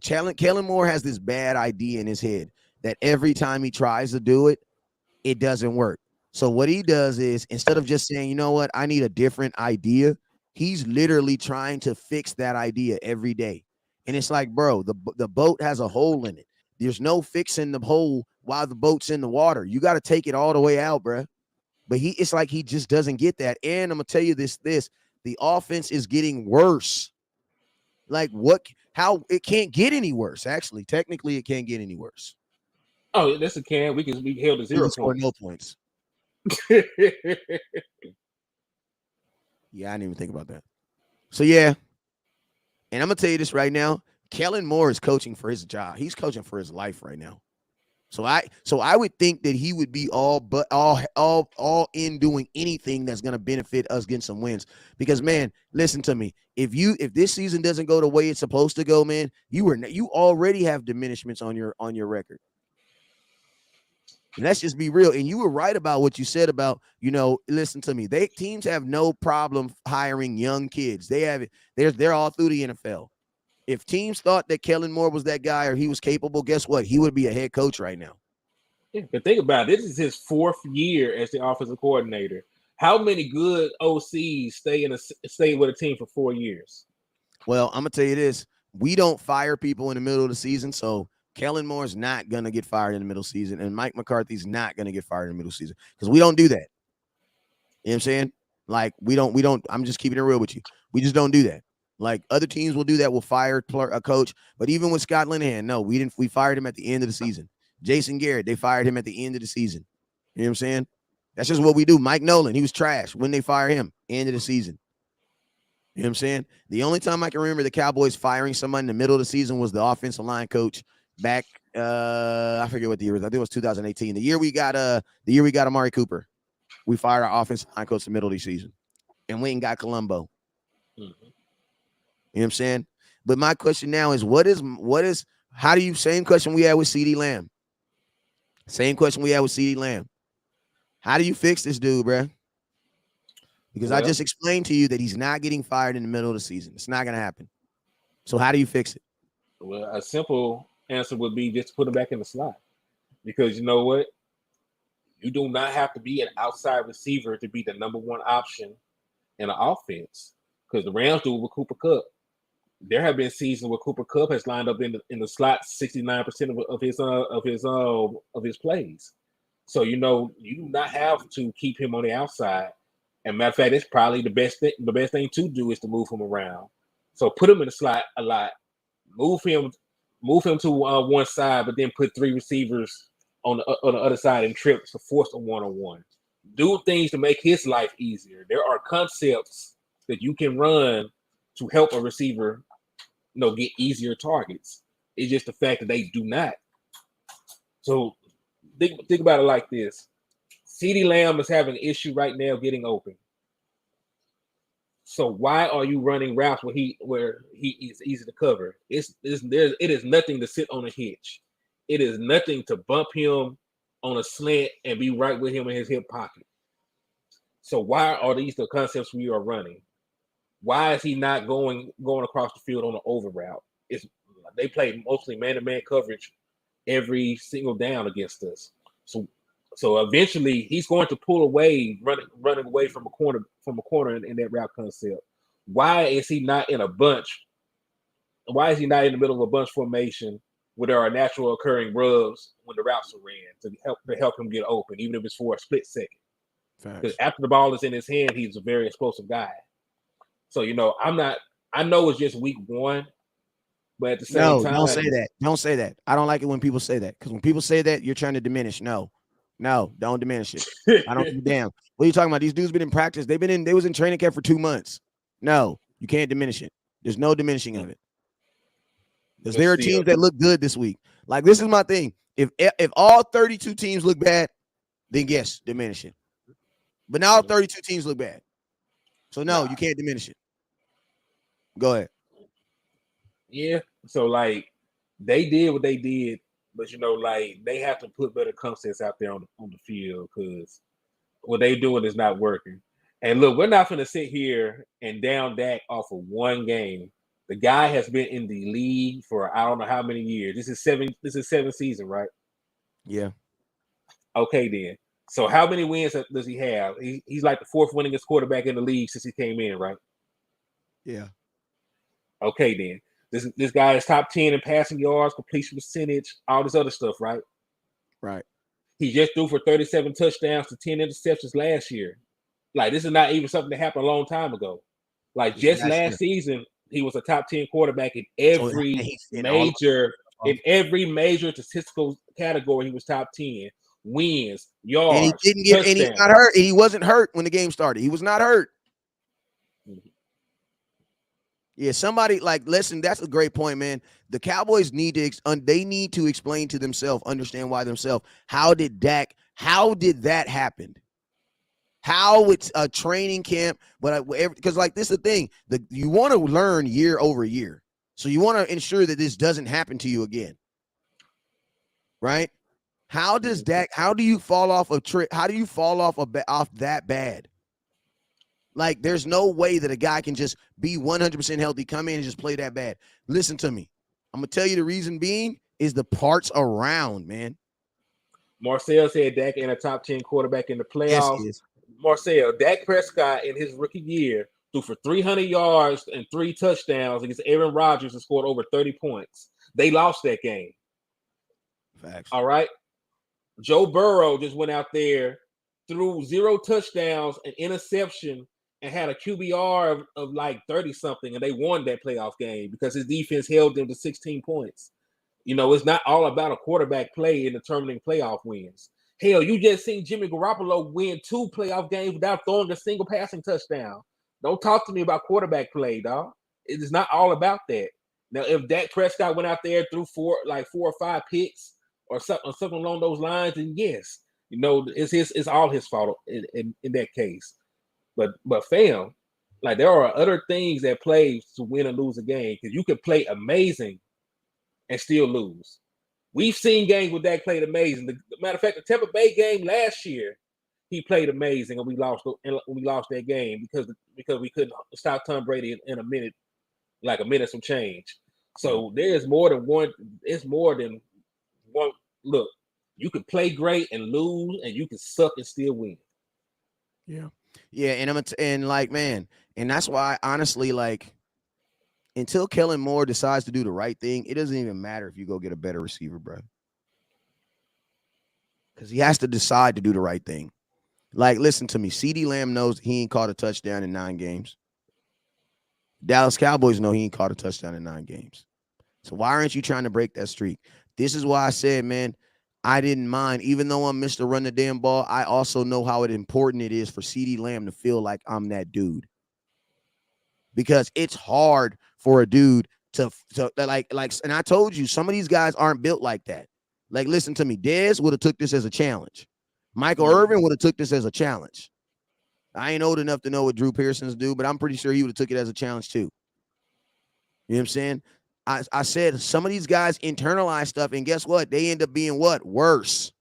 Kellen Moore has this bad idea in his head that every time he tries to do it, it doesn't work. So what he does is instead of just saying, you know what, I need a different idea, he's literally trying to fix that idea every day. And it's like, bro, the boat has a hole in it. There's no fixing the hole while the boat's in the water. You got to take it all the way out, bro. But it's like he just doesn't get that. And I'm gonna tell you this: the offense is getting worse. Like how it can't get any worse. Actually, technically, it can't get any worse. Oh, yes, it can. We held to 0 points. No points. Yeah, I didn't even think about that. So yeah. And I'm gonna tell you this right now: Kellen Moore is coaching for his job. He's coaching for his life right now. So I would think that he would be all in doing anything that's gonna benefit us getting some wins. Because man, listen to me: if this season doesn't go the way it's supposed to go, man, you already have diminishments on your record. And let's just be real. And you were right about what you said about, listen to me. Teams have no problem hiring young kids. They have it. They're all through the NFL. If teams thought that Kellen Moore was that guy or he was capable, guess what? He would be a head coach right now. Yeah, but think about it. This is his 4th year as the offensive coordinator. How many good OCs stay with a team for 4 years? Well, I'm gonna tell you this: we don't fire people in the middle of the season, so Kellen Moore's not gonna get fired in the middle of the season, and Mike McCarthy's not gonna get fired in the middle of the season because we don't do that. You know what I'm saying? Like we don't. I'm just keeping it real with you. We just don't do that. Like other teams will do that. We'll fire a coach, but even with Scott Linehan, no, we didn't. We fired him at the end of the season. Jason Garrett, they fired him at the end of the season. You know what I'm saying? That's just what we do. Mike Nolan, he was trash when they fire him, end of the season. You know what I'm saying? The only time I can remember the Cowboys firing someone in the middle of the season was the offensive line coach back. I forget what the year was. I think it was 2018. The year we got Amari Cooper. We fired our offensive line coach in the middle of the season, and went and got Colombo. Mm-hmm. You know what I'm saying? But my question now is, same question we had with CeeDee Lamb. Same question we had with CeeDee Lamb. How do you fix this dude, bro? Because I just explained to you that he's not getting fired in the middle of the season. It's not going to happen. So how do you fix it? Well, a simple answer would be just put him back in the slot. Because you know what? You do not have to be an outside receiver to be the number one option in an offense. Because the Rams do it with Cooper Kupp. there have been seasons where Cooper Kupp has lined up in the slot 69% of his plays. So you do not have to keep him on the outside. And matter of fact, it's probably the best thing to do is to move him around. So put him in the slot a lot, move him to one side, but then put 3 receivers on the other side and trips to force a one-on-one. Do things to make his life easier. There are concepts that you can run to help a receiver, get easier targets. It's just the fact that they do not. So think about it like this. CeeDee Lamb is having an issue right now getting open. So why are you running routes where he is easy to cover? It is nothing to sit on a hitch. It is nothing to bump him on a slant and be right with him in his hip pocket. So why are these the concepts we are running? Why is he not going across the field on an over route? They play mostly man-to-man coverage every single down against us. So eventually he's going to pull away, running away from a corner in that route concept. Why is he not in a bunch? Why is he not in the middle of a bunch formation where there are natural occurring rubs when the routes are ran to help him get open, even if it's for a split second? Because after the ball is in his hand, he's a very explosive guy. So I know it's just week 1, but at the same time, don't say that. Don't say that. I don't like it when people say that, because when people say that, you're trying to diminish. No, don't diminish it. I don't give a damn. What are you talking about? These dudes been in practice. They was in training camp for 2 months. No, you can't diminish it. There's no diminishing of it. Because there are teams that look good this week. Like, this is my thing. If all 32 teams look bad, then yes, diminish it. But now 32 teams look bad. So no, you can't diminish it. Go ahead. Yeah. So they did what they did, but they have to put better concepts out there on the field, because what they doing is not working. And look, we're not going to sit here and down Dak off of one game. The guy has been in the league for I don't know how many years. This is 7th season, right? Yeah. Okay, then. So how many wins does he have? He's like the 4th winningest quarterback in the league since he came in, right? Yeah. Okay, then. This guy is top 10 in passing yards, completion percentage, all this other stuff, right? Right. He just threw for 37 touchdowns to 10 interceptions last year. Like, this is not even something that happened a long time ago. Like, just last season, he was a top 10 quarterback in every major statistical category. He was top 10. Wins, yards, and he didn't get, and he's not hurt. And he wasn't hurt when the game started. He was not hurt. Mm-hmm. Yeah, somebody listen. That's a great point, man. The Cowboys need to explain to themselves, understand why themselves. How did that happen? How it's a training camp, but because this is the thing, you want to learn year over year, so you want to ensure that this doesn't happen to you again, right? How do you fall off a trick? How do you fall off that bad? Like, there's no way that a guy can just be 100% healthy, come in and just play that bad. Listen to me. I'm going to tell you the reason being is the parts around, man. Marcel said Dak ain't a top 10 quarterback in the playoffs. Yes, he is. Marcel, Dak Prescott in his rookie year threw for 300 yards and 3 touchdowns against Aaron Rodgers and scored over 30 points. They lost that game. Facts. All right. Joe Burrow just went out there, threw 0 touchdowns, an interception, and had a QBR of like 30-something, and they won that playoff game because his defense held them to 16 points. It's not all about a quarterback play in determining playoff wins. Hell, you just seen Jimmy Garoppolo win 2 playoff games without throwing a single passing touchdown. Don't talk to me about quarterback play, dog. It is not all about that. Now, if Dak Prescott went out there threw 4 or 5 picks or something along those lines, then yes, it's all his fault in that case. But fam, there are other things that play to win and lose a game, because you can play amazing and still lose. We've seen games where Dak played amazing. Matter of fact, the Tampa Bay game last year, he played amazing, and we lost that game because we couldn't stop Tom Brady in a minute, like a minute some change. So there's more than one. It's more than one. Look, you can play great and lose, and you can suck and still win. Yeah. Yeah, and man, and that's why, honestly, until Kellen Moore decides to do the right thing, it doesn't even matter if you go get a better receiver, bro. Because he has to decide to do the right thing. Like, listen to me. CeeDee Lamb knows he ain't caught a touchdown in 9 games. Dallas Cowboys know he ain't caught a touchdown in 9 games. So why aren't you trying to break that streak? This is why I said, man, I didn't mind. Even though I'm Mr. Run the damn ball, I also know how important it is for CeeDee Lamb to feel like I'm that dude. Because it's hard for a dude to like, and I told you, some of these guys aren't built like that. Like, listen to me. Dez would have took this as a challenge. Michael Irvin would have took this as a challenge. I ain't old enough to know what Drew Pearson's do, but I'm pretty sure he would have took it as a challenge too. You know what I'm saying? I said some of these guys internalize stuff, and guess what? They end up being what? Worse.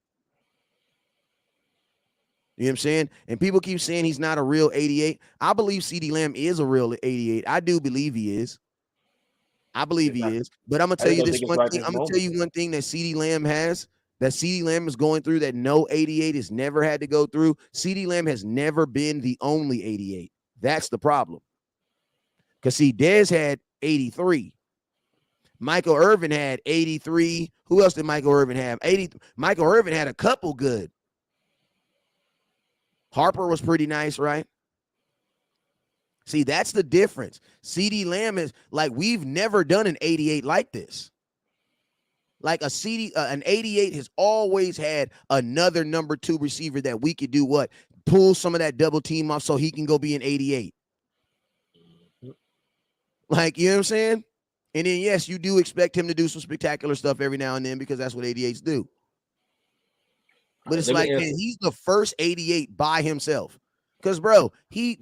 You know what I'm saying? And people keep saying he's not a real 88. I believe CeeDee Lamb is a real 88. I do believe he is. I believe he is. But I'm going to tell you this one thing. I'm going to tell you one thing that CeeDee Lamb has, that CeeDee Lamb is going through that no 88 has never had to go through. CeeDee Lamb has never been the only 88. That's the problem. Because, see, Dez had 83. Michael Irvin had 83. Who else did Michael Irvin have? 80. Michael Irvin had a couple good. Harper was pretty nice, right? See, that's the difference. CeeDee Lamb is like, we've never done an 88 like this. Like an 88 has always had another number 2 receiver that we could do what? Pull some of that double team off so he can go be an 88. Like, you know what I'm saying? And then, yes, you do expect him to do some spectacular stuff every now and then because that's what 88s do. But it's like, man, he's the first 88 by himself. Because, bro, he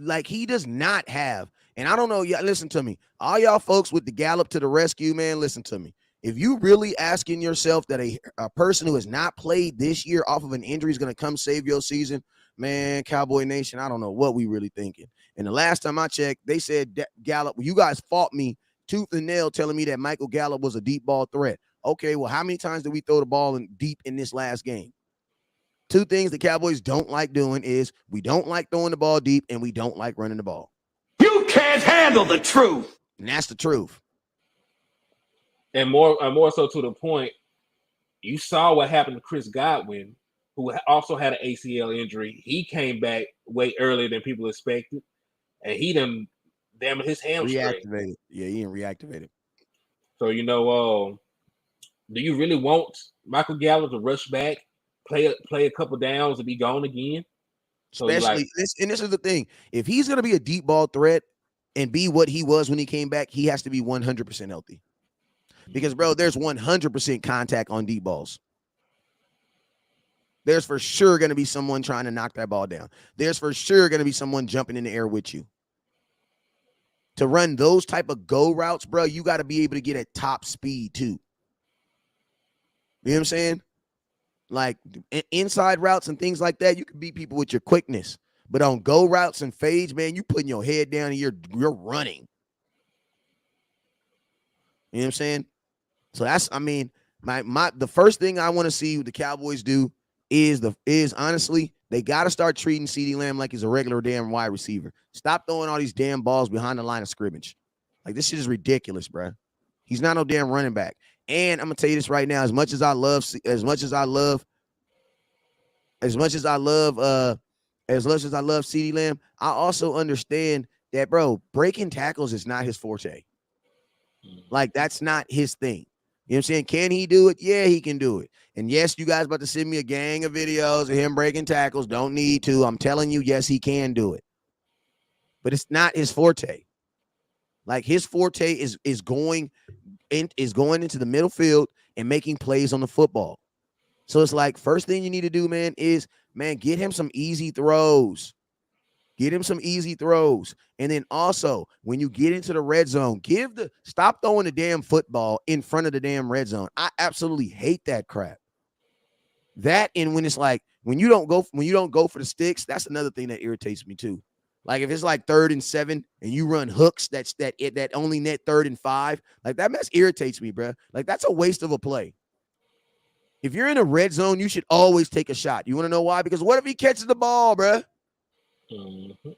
does not have, and I don't know, y'all, listen to me. All y'all folks with the Gallup to the rescue, man, listen to me. If you really asking yourself that a person who has not played this year off of an injury is going to come save your season, man, Cowboy Nation, I don't know what we really thinking. And the last time I checked, they said Gallup, you guys fought me tooth and nail telling me that Michael Gallup was a deep ball threat. Okay, well, how many times did we throw the ball in deep in this last game? 2 things the Cowboys don't like doing is we don't like throwing the ball deep and we don't like running the ball. You can't handle the truth. And that's the truth. And more so to the point, you saw what happened to Chris Godwin, who also had an ACL injury. He came back way earlier than people expected, and he done damaged his hamstring. Reactivated. Yeah, he didn't reactivate it. So, you know, do you really want Michael Gallup to rush back, play a couple downs, and be gone again? So especially, this is the thing. If he's going to be a deep ball threat and be what he was when he came back, he has to be 100% healthy. Because, bro, there's 100% contact on deep balls. There's for sure going to be someone trying to knock that ball down. There's for sure going to be someone jumping in the air with you. To run those type of go routes, bro, you got to be able to get at top speed too. You know what I'm saying? Like inside routes and things like that, you can beat people with your quickness. But on go routes and fades, man, you putting your head down and you're running. You know what I'm saying? So that's, I mean, the first thing I want to see the Cowboys do is honestly, they got to start treating CeeDee Lamb like he's a regular damn wide receiver. Stop throwing all these damn balls behind the line of scrimmage. Like, this shit is ridiculous, bro. He's not no damn running back. And I'm gonna tell you this right now: as much as I love CeeDee Lamb, I also understand that, bro, breaking tackles is not his forte. Like, that's not his thing. You know what I'm saying? Can he do it? Yeah, he can do it. And yes, you guys about to send me a gang of videos of him breaking tackles. Don't need to. I'm telling you, yes, he can do it. But it's not his forte. Like, his forte is going into the middle field and making plays on the football. So it's like, first thing you need to do, man, is, get him some easy throws. Get him some easy throws. And then also, when you get into the red zone, stop throwing the damn football in front of the damn red zone. I absolutely hate that crap. That, and when it's like, when you don't go for the sticks, that's another thing that irritates me too. Like, if it's like 3rd and 7 and you run hooks that only net 3rd and 5, like, that mess irritates me, bro. Like, that's a waste of a play. If you're in a red zone, you should always take a shot. You want to know why? Because what if he catches the ball, bro? Mm-hmm.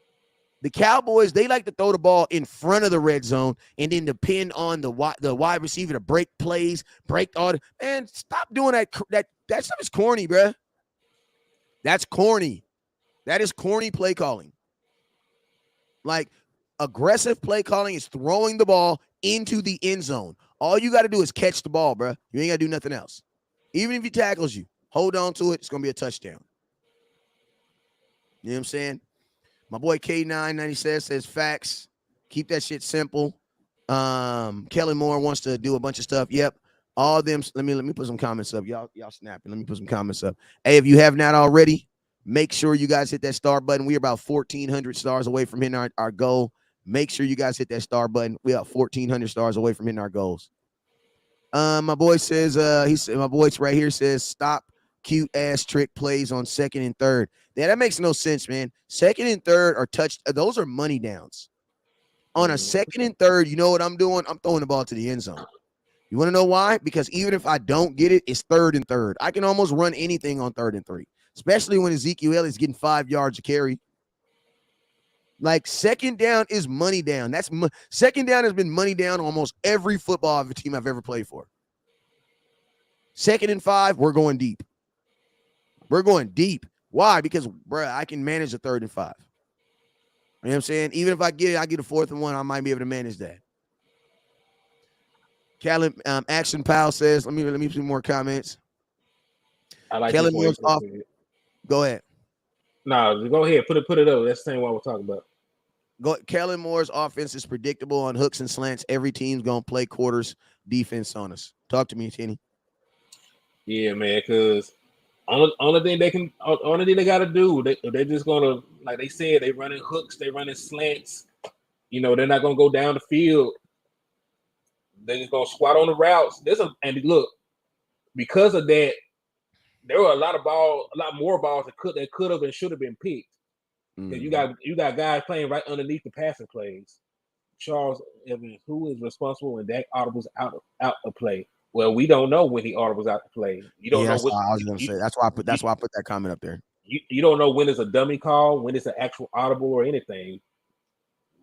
The Cowboys, they like to throw the ball in front of the red zone and then depend on the wide receiver to break plays, break all the – man, stop doing that. That stuff is corny, bruh. That's corny. That is corny play calling. Like, aggressive play calling is throwing the ball into the end zone. All you got to do is catch the ball, bruh. You ain't got to do nothing else. Even if he tackles you, hold on to it. It's going to be a touchdown. You know what I'm saying? My boy K990 says facts. Keep that shit simple. Kellen Moore wants to do a bunch of stuff. Yep. All them. Let me put some comments up. Y'all snapping. Let me put some comments up. Hey, if you have not already, make sure you guys hit that star button. We're about 1,400 stars away from hitting our goal. Make sure you guys hit that star button. We are 1,400 stars away from hitting our goals. My boy says, my voice right here says, stop cute ass trick plays on second and third. Yeah, that makes no sense, man. Second and third are touched. Those are money downs. On a second and third, you know what I'm doing? I'm throwing the ball to the end zone. You want to know why? Because even if I don't get it, it's third and third. I can almost run anything on 3rd and 3, especially when Ezekiel Elliott's getting 5 yards a carry. Like, second down is money down. Second down has been money down on almost every football team I've ever played for. 2nd and 5, we're going deep. We're going deep. Why? Because, bro, I can manage a 3rd and 5. You know what I'm saying? Even if I get it, I get a 4th and 1, I might be able to manage that. Kellen, Action Pal says, let me see more comments. I like Kellen Moore's off. Go ahead. No, go ahead. Put it up. That's the same one we're talking about. Kellen Moore's offense is predictable on hooks and slants. Every team's going to play quarters defense on us. Talk to me, Kenny. Yeah, man, because only thing they got to do, they're just going to, like they said, they running hooks, they running slants. You know, they're not going to go down the field. They're just going to squat on the routes. And look, because of that, there were a lot more balls that could have and should have been picked. Mm-hmm. You got guys playing right underneath the passing plays. Charles Evans, who is responsible when Dak audibles out of play? Well, we don't know when he audibles out to play. You don't know. That's what I was going to say. That's why I put that comment up there. You don't know when it's a dummy call, when it's an actual audible or anything.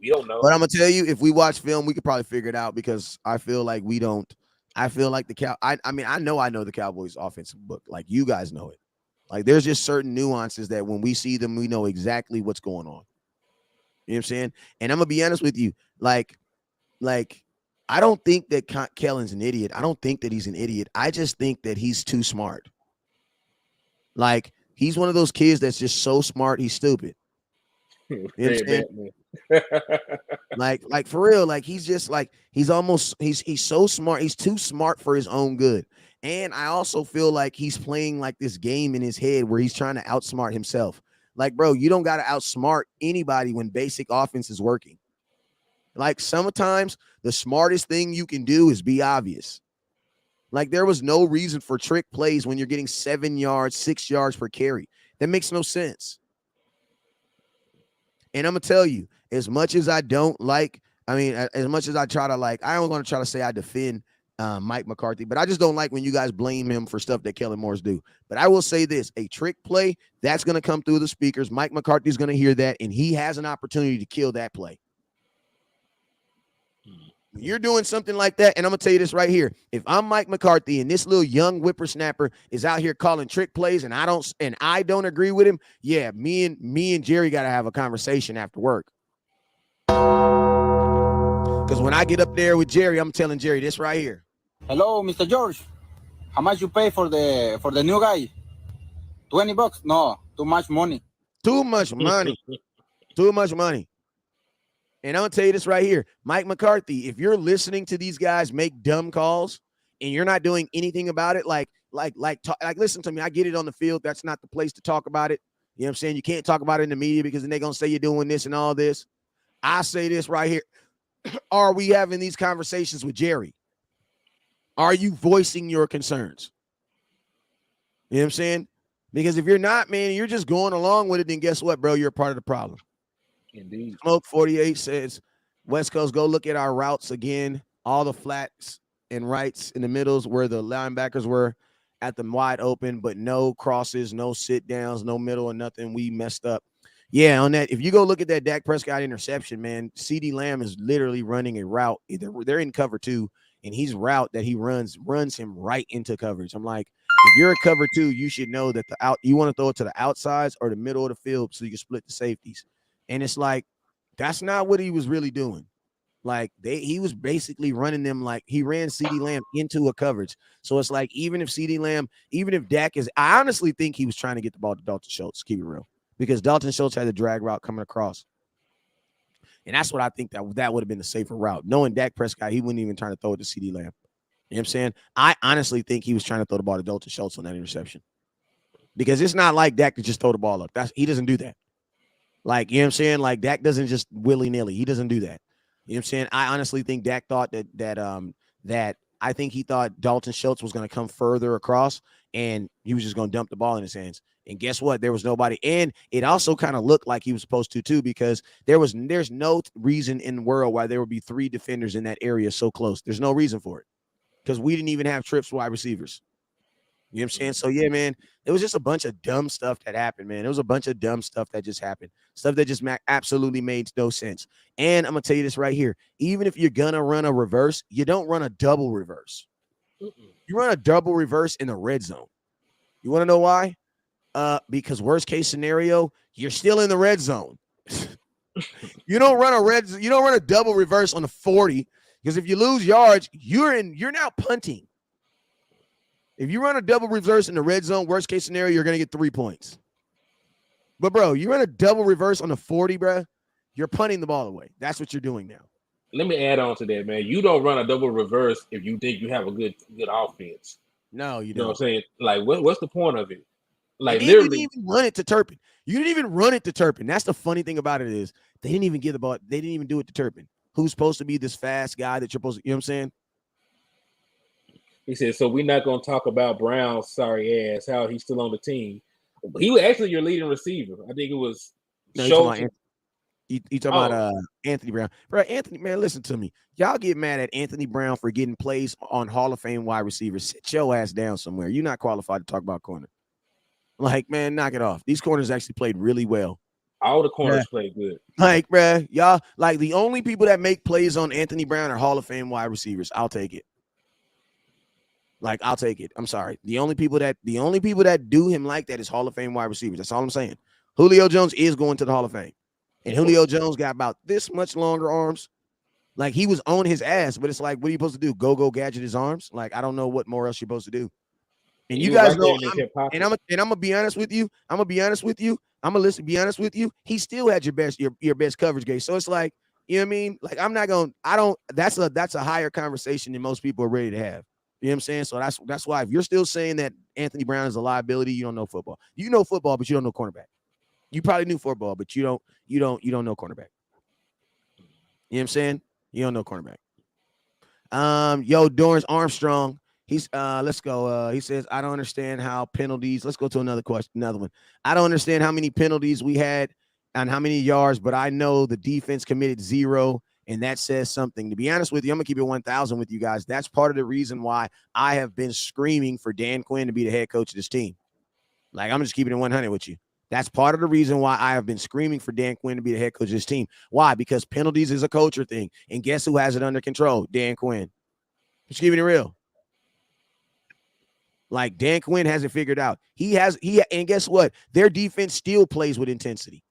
We don't know. But I'm gonna tell you, if we watch film, we could probably figure it out because I feel like we don't. I feel like I know the Cowboys offensive book. Like, you guys know it. Like, there's just certain nuances that when we see them, we know exactly what's going on. You know what I'm saying? And I'm gonna be honest with you, like I don't think that Kellen's an idiot. I don't think that he's an idiot. I just think that he's too smart. Like, he's one of those kids that's just so smart, he's stupid. You know what I'm saying? like for real, like he's just like he's so smart, he's too smart for his own good. And I also feel like he's playing like this game in his head where he's trying to outsmart himself. Like, bro, you don't got to outsmart anybody when basic offense is working. Like, sometimes the smartest thing you can do is be obvious. Like, there was no reason for trick plays when you're getting 7 yards, 6 yards per carry. That makes no sense. And I'm going to tell you, as much as I don't like, as much as I try to like, I don't want to try to say I defend Mike McCarthy, but I just don't like when you guys blame him for stuff that Kellen Moore's do. But I will say this, a trick play, that's going to come through the speakers. Mike McCarthy's going to hear that, and he has an opportunity to kill that play. When you're doing something like that, and I'm going to tell you this right here. If I'm Mike McCarthy and this little young whippersnapper is out here calling trick plays and I don't agree with him, yeah, me and Jerry got to have a conversation after work. Because when I get up there with Jerry, I'm telling Jerry this right here. Hello, Mr. George. How much you pay for the new guy? $20? No, too much money. Too much money. Too much money. And I'm going to tell you this right here. Mike McCarthy, if you're listening to these guys make dumb calls and you're not doing anything about it, like listen to me, I get it on the field. That's not the place to talk about it. You know what I'm saying? You can't talk about it in the media because then they're going to say you're doing this and all this. I say this right here. Are we having these conversations with Jerry? Are you voicing your concerns? You know what I'm saying? Because if you're not, man, you're just going along with it, then guess what, bro? You're a part of the problem. Indeed. Smoke 48 says, West Coast, go look at our routes again. All the flats and rights in the middles where the linebackers were at the wide open, but no crosses, no sit downs, no middle or nothing. We messed up. Yeah, on that, if you go look at that Dak Prescott interception, man, CeeDee Lamb is literally running a route. They're in cover 2, and his route that he runs him right into coverage. I'm like, if you're a cover 2, you should know that you want to throw it to the outsides or the middle of the field so you can split the safeties. And it's like, that's not what he was really doing. Like he was basically running them like he ran CeeDee Lamb into a coverage. So it's like, even if Dak I honestly think he was trying to get the ball to Dalton Schultz, keep it real. Because Dalton Schultz had the drag route coming across. And that's what I think that would have been the safer route. Knowing Dak Prescott, he wouldn't even try to throw it to CeeDee Lamb. You know what I'm saying? I honestly think he was trying to throw the ball to Dalton Schultz on that interception. Because it's not like Dak to just throw the ball up. He doesn't do that. Like, you know what I'm saying? Like, Dak doesn't just willy-nilly. He doesn't do that. You know what I'm saying? I honestly think Dak thought that I think he thought Dalton Schultz was going to come further across, and he was just going to dump the ball in his hands. And guess what? There was nobody. And it also kind of looked like he was supposed to too, because there's no reason in the world why there would be 3 defenders in that area so close. There's no reason for it, because we didn't even have trips wide receivers. You know what I'm saying? So, yeah, man, it was just a bunch of dumb stuff that happened, man. It was a bunch of dumb stuff that just happened. Stuff that just absolutely made no sense. And I'm going to tell you this right here. Even if you're going to run a reverse, you don't run a double reverse. You run a double reverse in the red zone. You want to know why? Because worst case scenario, you're still in the red zone. You don't run a double reverse on the 40, because if you lose yards, you're now punting. If you run a double reverse in the red zone, worst case scenario, you're going to get 3 points. But, bro, you run a double reverse on the 40, bro, you're punting the ball away. That's what you're doing now. Let me add on to that, man. You don't run a double reverse if you think you have a good offense. No, you don't. Know what I'm saying? Like, what's the point of it? Like, literally, you didn't even run it to Turpin. You didn't even run it to Turpin. That's the funny thing about it is they didn't even get the ball. They didn't even do it to Turpin, who's supposed to be this fast guy that you're supposed to, you know what I'm saying? He said, so we're not going to talk about Brown's sorry ass, how he's still on the team. He was actually your leading receiver. I think it was. No, you talking about Anthony Brown. Bro, Anthony, man, listen to me. Y'all get mad at Anthony Brown for getting plays on Hall of Fame wide receivers. Sit your ass down somewhere. You're not qualified to talk about corner. Like, man, knock it off. These corners actually played really well. All the corners played good. Like, bro, y'all, like, the only people that make plays on Anthony Brown are Hall of Fame wide receivers. I'll take it. Like, I'll take it. I'm sorry. The only people that do him like that is Hall of Fame wide receivers. That's all I'm saying. Julio Jones is going to the Hall of Fame. And Julio Jones got about this much longer arms. Like, he was on his ass, but it's like, what are you supposed to do? Go gadget his arms? Like, I don't know what more else you're supposed to do. And you guys know, I'm gonna be honest with you. I'm gonna be honest with you. Be honest with you. He still had your best coverage gauge. So it's like, you know what I mean? Like, that's a higher conversation than most people are ready to have. You know what I'm saying? So that's why if you're still saying that Anthony Brown is a liability, you don't know football. You know football, but you don't know cornerback. You probably knew football, but you don't know cornerback. You know what I'm saying? You don't know cornerback. Dorrance Armstrong. He's let's go. He says, I don't understand how penalties. Let's go to another one. I don't understand how many penalties we had and how many yards, but I know the defense committed 0. And that says something. To be honest with you, I'm going to keep it 1,000 with you guys. That's part of the reason why I have been screaming for Dan Quinn to be the head coach of this team. Like, I'm just keeping it 100 with you. That's part of the reason why I have been screaming for Dan Quinn to be the head coach of this team. Why? Because penalties is a culture thing. And guess who has it under control? Dan Quinn. Just keeping it real. Like, Dan Quinn has it figured out. And guess what? Their defense still plays with intensity.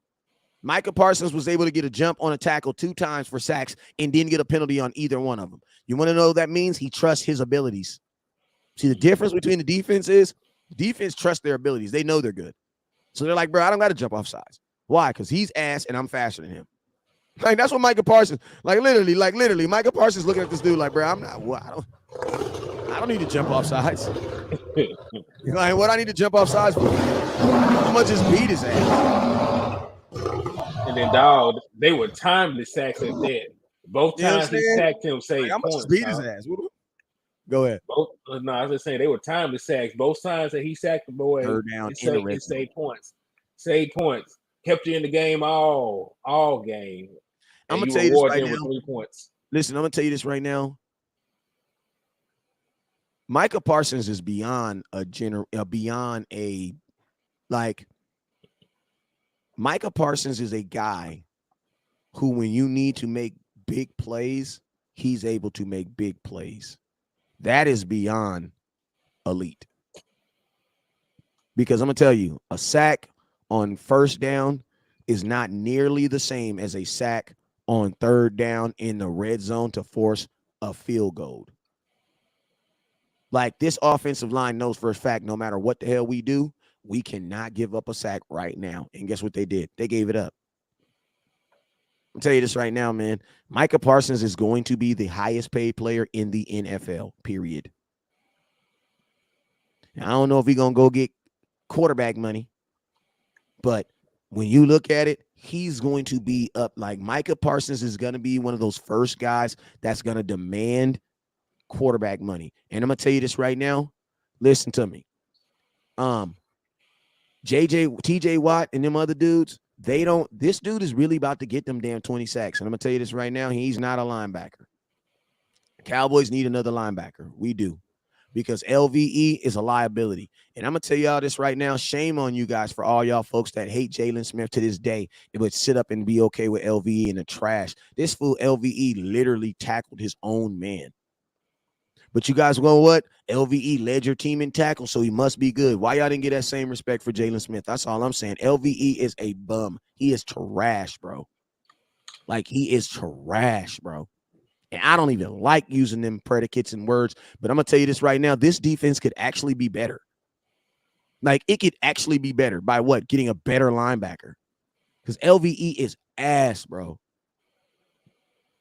Micah Parsons was able to get a jump on a tackle 2 times for sacks and didn't get a penalty on either one of them. You want to know what that means? He trusts his abilities. See, the difference between the defense is the defense trusts their abilities. They know they're good. So they're like, bro, I don't got to jump off sides. Why? Because he's ass and I'm faster than him. Like, that's what Micah Parsons, like literally, Micah Parsons looking at this dude like, bro, I don't need to jump off sides. Like, what I need to jump off sides for? How much just beat his ass? And then, dog, they were timely sacks at that. Both times he sacked him, saved points. Beat his ass. Go ahead. I was just saying they were timely sacks. Both times that he sacked the boy, he saved points. Saved points. Kept you in the game all game. I'm gonna tell you this right now. With 3 points. Listen, I'm gonna tell you this right now. Micah Parsons is beyond a like. Micah Parsons is a guy who, when you need to make big plays, he's able to make big plays. That is beyond elite. Because I'm going to tell you, a sack on first down is not nearly the same as a sack on third down in the red zone to force a field goal. Like, this offensive line knows for a fact, no matter what the hell we do, we cannot give up a sack right now. And guess what they did? They gave it up. I'll tell you this right now, man. Micah Parsons is going to be the highest paid player in the NFL, period. Now, I don't know if he's going to go get quarterback money, but when you look at it, he's going to be up. Like, Micah Parsons is going to be one of those first guys that's going to demand quarterback money. And I'm going to tell you this right now. Listen to me. TJ Watt and them other dudes, this dude is really about to get them damn 20 sacks. And I'm going to tell you this right now. He's not a linebacker. Cowboys need another linebacker. We do. Because LVE is a liability. And I'm going to tell y'all this right now. Shame on you guys for all y'all folks that hate Jalen Smith to this day. It would sit up and be okay with LVE in the trash. This fool LVE literally tackled his own man. But you guys know what? LVE led your team in tackles, so he must be good. Why y'all didn't get that same respect for Jalen Smith? That's all I'm saying. LVE is a bum. He is trash, bro. Like, he is trash, bro. And I don't even like using them predicates and words, but I'm going to tell you this right now. This defense could actually be better. Like, it could actually be better by what? Getting a better linebacker. Because LVE is ass, bro.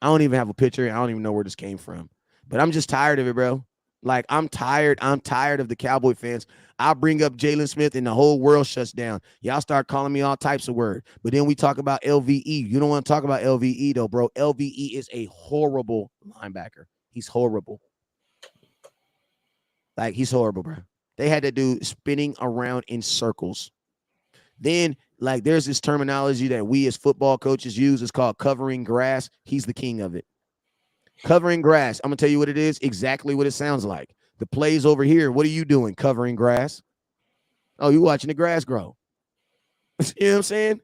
I don't even have a picture. I don't even know where this came from. But I'm just tired of it, bro. Like, I'm tired. I'm tired of the Cowboy fans. I'll bring up Jalen Smith and the whole world shuts down. Y'all start calling me all types of words. But then we talk about LVE. You don't want to talk about LVE, though, bro. LVE is a horrible linebacker. He's horrible. Like, he's horrible, bro. They had that dude spinning around in circles. Then, like, there's this terminology that we as football coaches use. It's called covering grass. He's the king of it. Covering grass. I'm going to tell you what it is, exactly what it sounds like. The plays over here, what are you doing? Covering grass. Oh, you watching the grass grow. You know what I'm saying?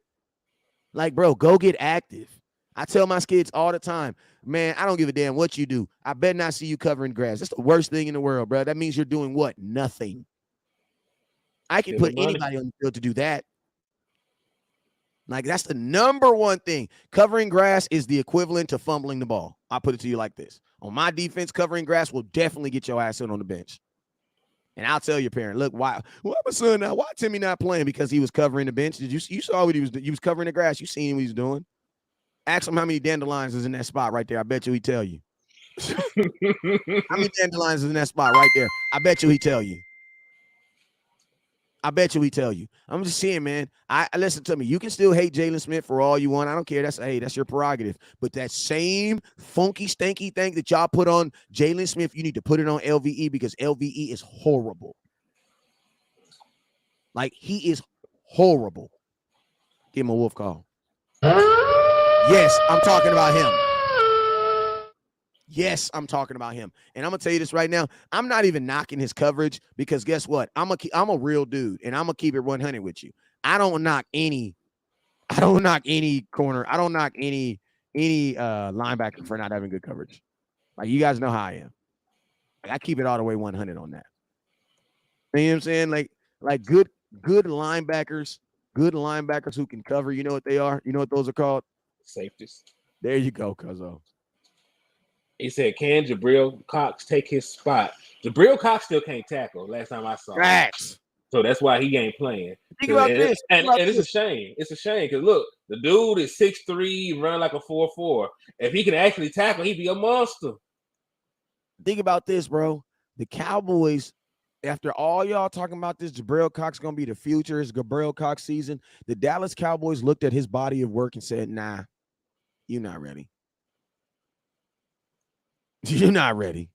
Like, bro, go get active. I tell my kids all the time, man, I don't give a damn what you do. I better not see you covering grass. That's the worst thing in the world, bro. That means you're doing what? Nothing. I can put anybody on the field to do that. Like, that's the number one thing. Covering grass is the equivalent to fumbling the ball. I'll put it to you like this. On my defense, covering grass will definitely get your ass in on the bench. And I'll tell your parent, look, why my son now? Why Timmy not playing? Because he was covering the bench. You saw what he was doing? He was covering the grass. You seen what he was doing. Ask him how many dandelions is in that spot right there. I bet you he tell you. How many dandelions is in that spot right there? I bet you he tell you. I bet you he tell you. I'm just saying, man. I listen to me. You can still hate Jalen Smith for all you want. I don't care. That's your prerogative. But that same funky, stanky thing that y'all put on Jalen Smith, you need to put it on LVE because LVE is horrible. Like, he is horrible. Give him a wolf call. Yes, I'm talking about him. Yes, I'm talking about him. And I'm going to tell you this right now. I'm not even knocking his coverage because guess what? I'm a real dude, and I'm going to keep it 100 with you. I don't knock any corner. I don't knock any linebacker for not having good coverage. Like, you guys know how I am. Like, I keep it all the way 100 on that. You know what I'm saying? Like good linebackers who can cover. You know what they are? You know what those are called? Safeties. There you go, cuzzo. He said, can Jabril Cox take his spot? Jabril Cox still can't tackle last time I saw him. So that's why he ain't playing. Think about this. And it's a shame. It's a shame because, look, the dude is 6'3", run like a 4'4". If he can actually tackle, he'd be a monster. Think about this, bro. The Cowboys, after all y'all talking about this, Jabril Cox going to be the future. It's Jabril Cox season. The Dallas Cowboys looked at his body of work and said, nah, you're not ready. You're not ready.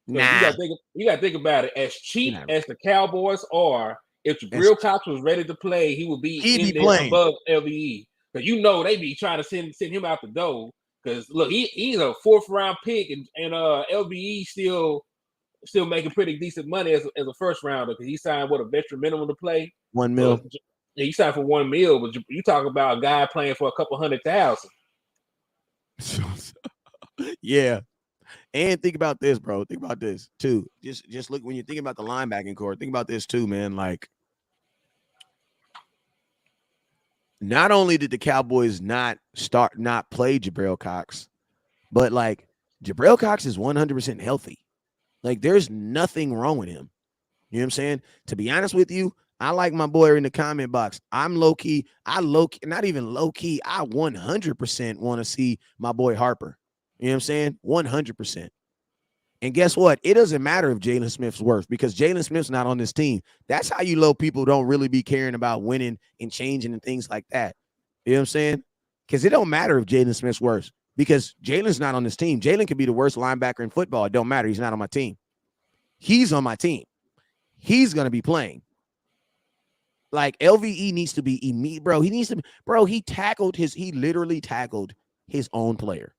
Nah. You gotta think about it. As cheap as the Cowboys are, if Jabril Cox was ready to play, he would be there above LVE. Because they be trying to send him out the door. Because look, he's a 4th round pick, and LVE still making pretty decent money as a first rounder because he signed a veteran minimum to play. $1 million. Yeah, you signed for $1 million, but you talk about a guy playing for a couple $100,000. Yeah. And think about this, bro. Think about this too. Just look when you're thinking about the linebacking core. Think about this too, man. Like, not only did the Cowboys not play Jabril Cox, but like Jabril Cox is 100% healthy. Like, there's nothing wrong with him. You know what I'm saying? To be honest with you, I like my boy in the comment box. I'm low-key. Not even low-key. I 100% want to see my boy Harper. You know what I'm saying? 100%. And guess what? It doesn't matter if Jalen Smith's worth, because Jalen Smith's not on this team. That's how you low people don't really be caring about winning and changing and things like that. You know what I'm saying? Because it don't matter if Jalen Smith's worse, because Jalen's not on this team. Jalen could be the worst linebacker in football. It don't matter. He's not on my team. He's on my team. He's going to be playing. Like, LVE needs to be immediate, bro. He literally tackled his own player.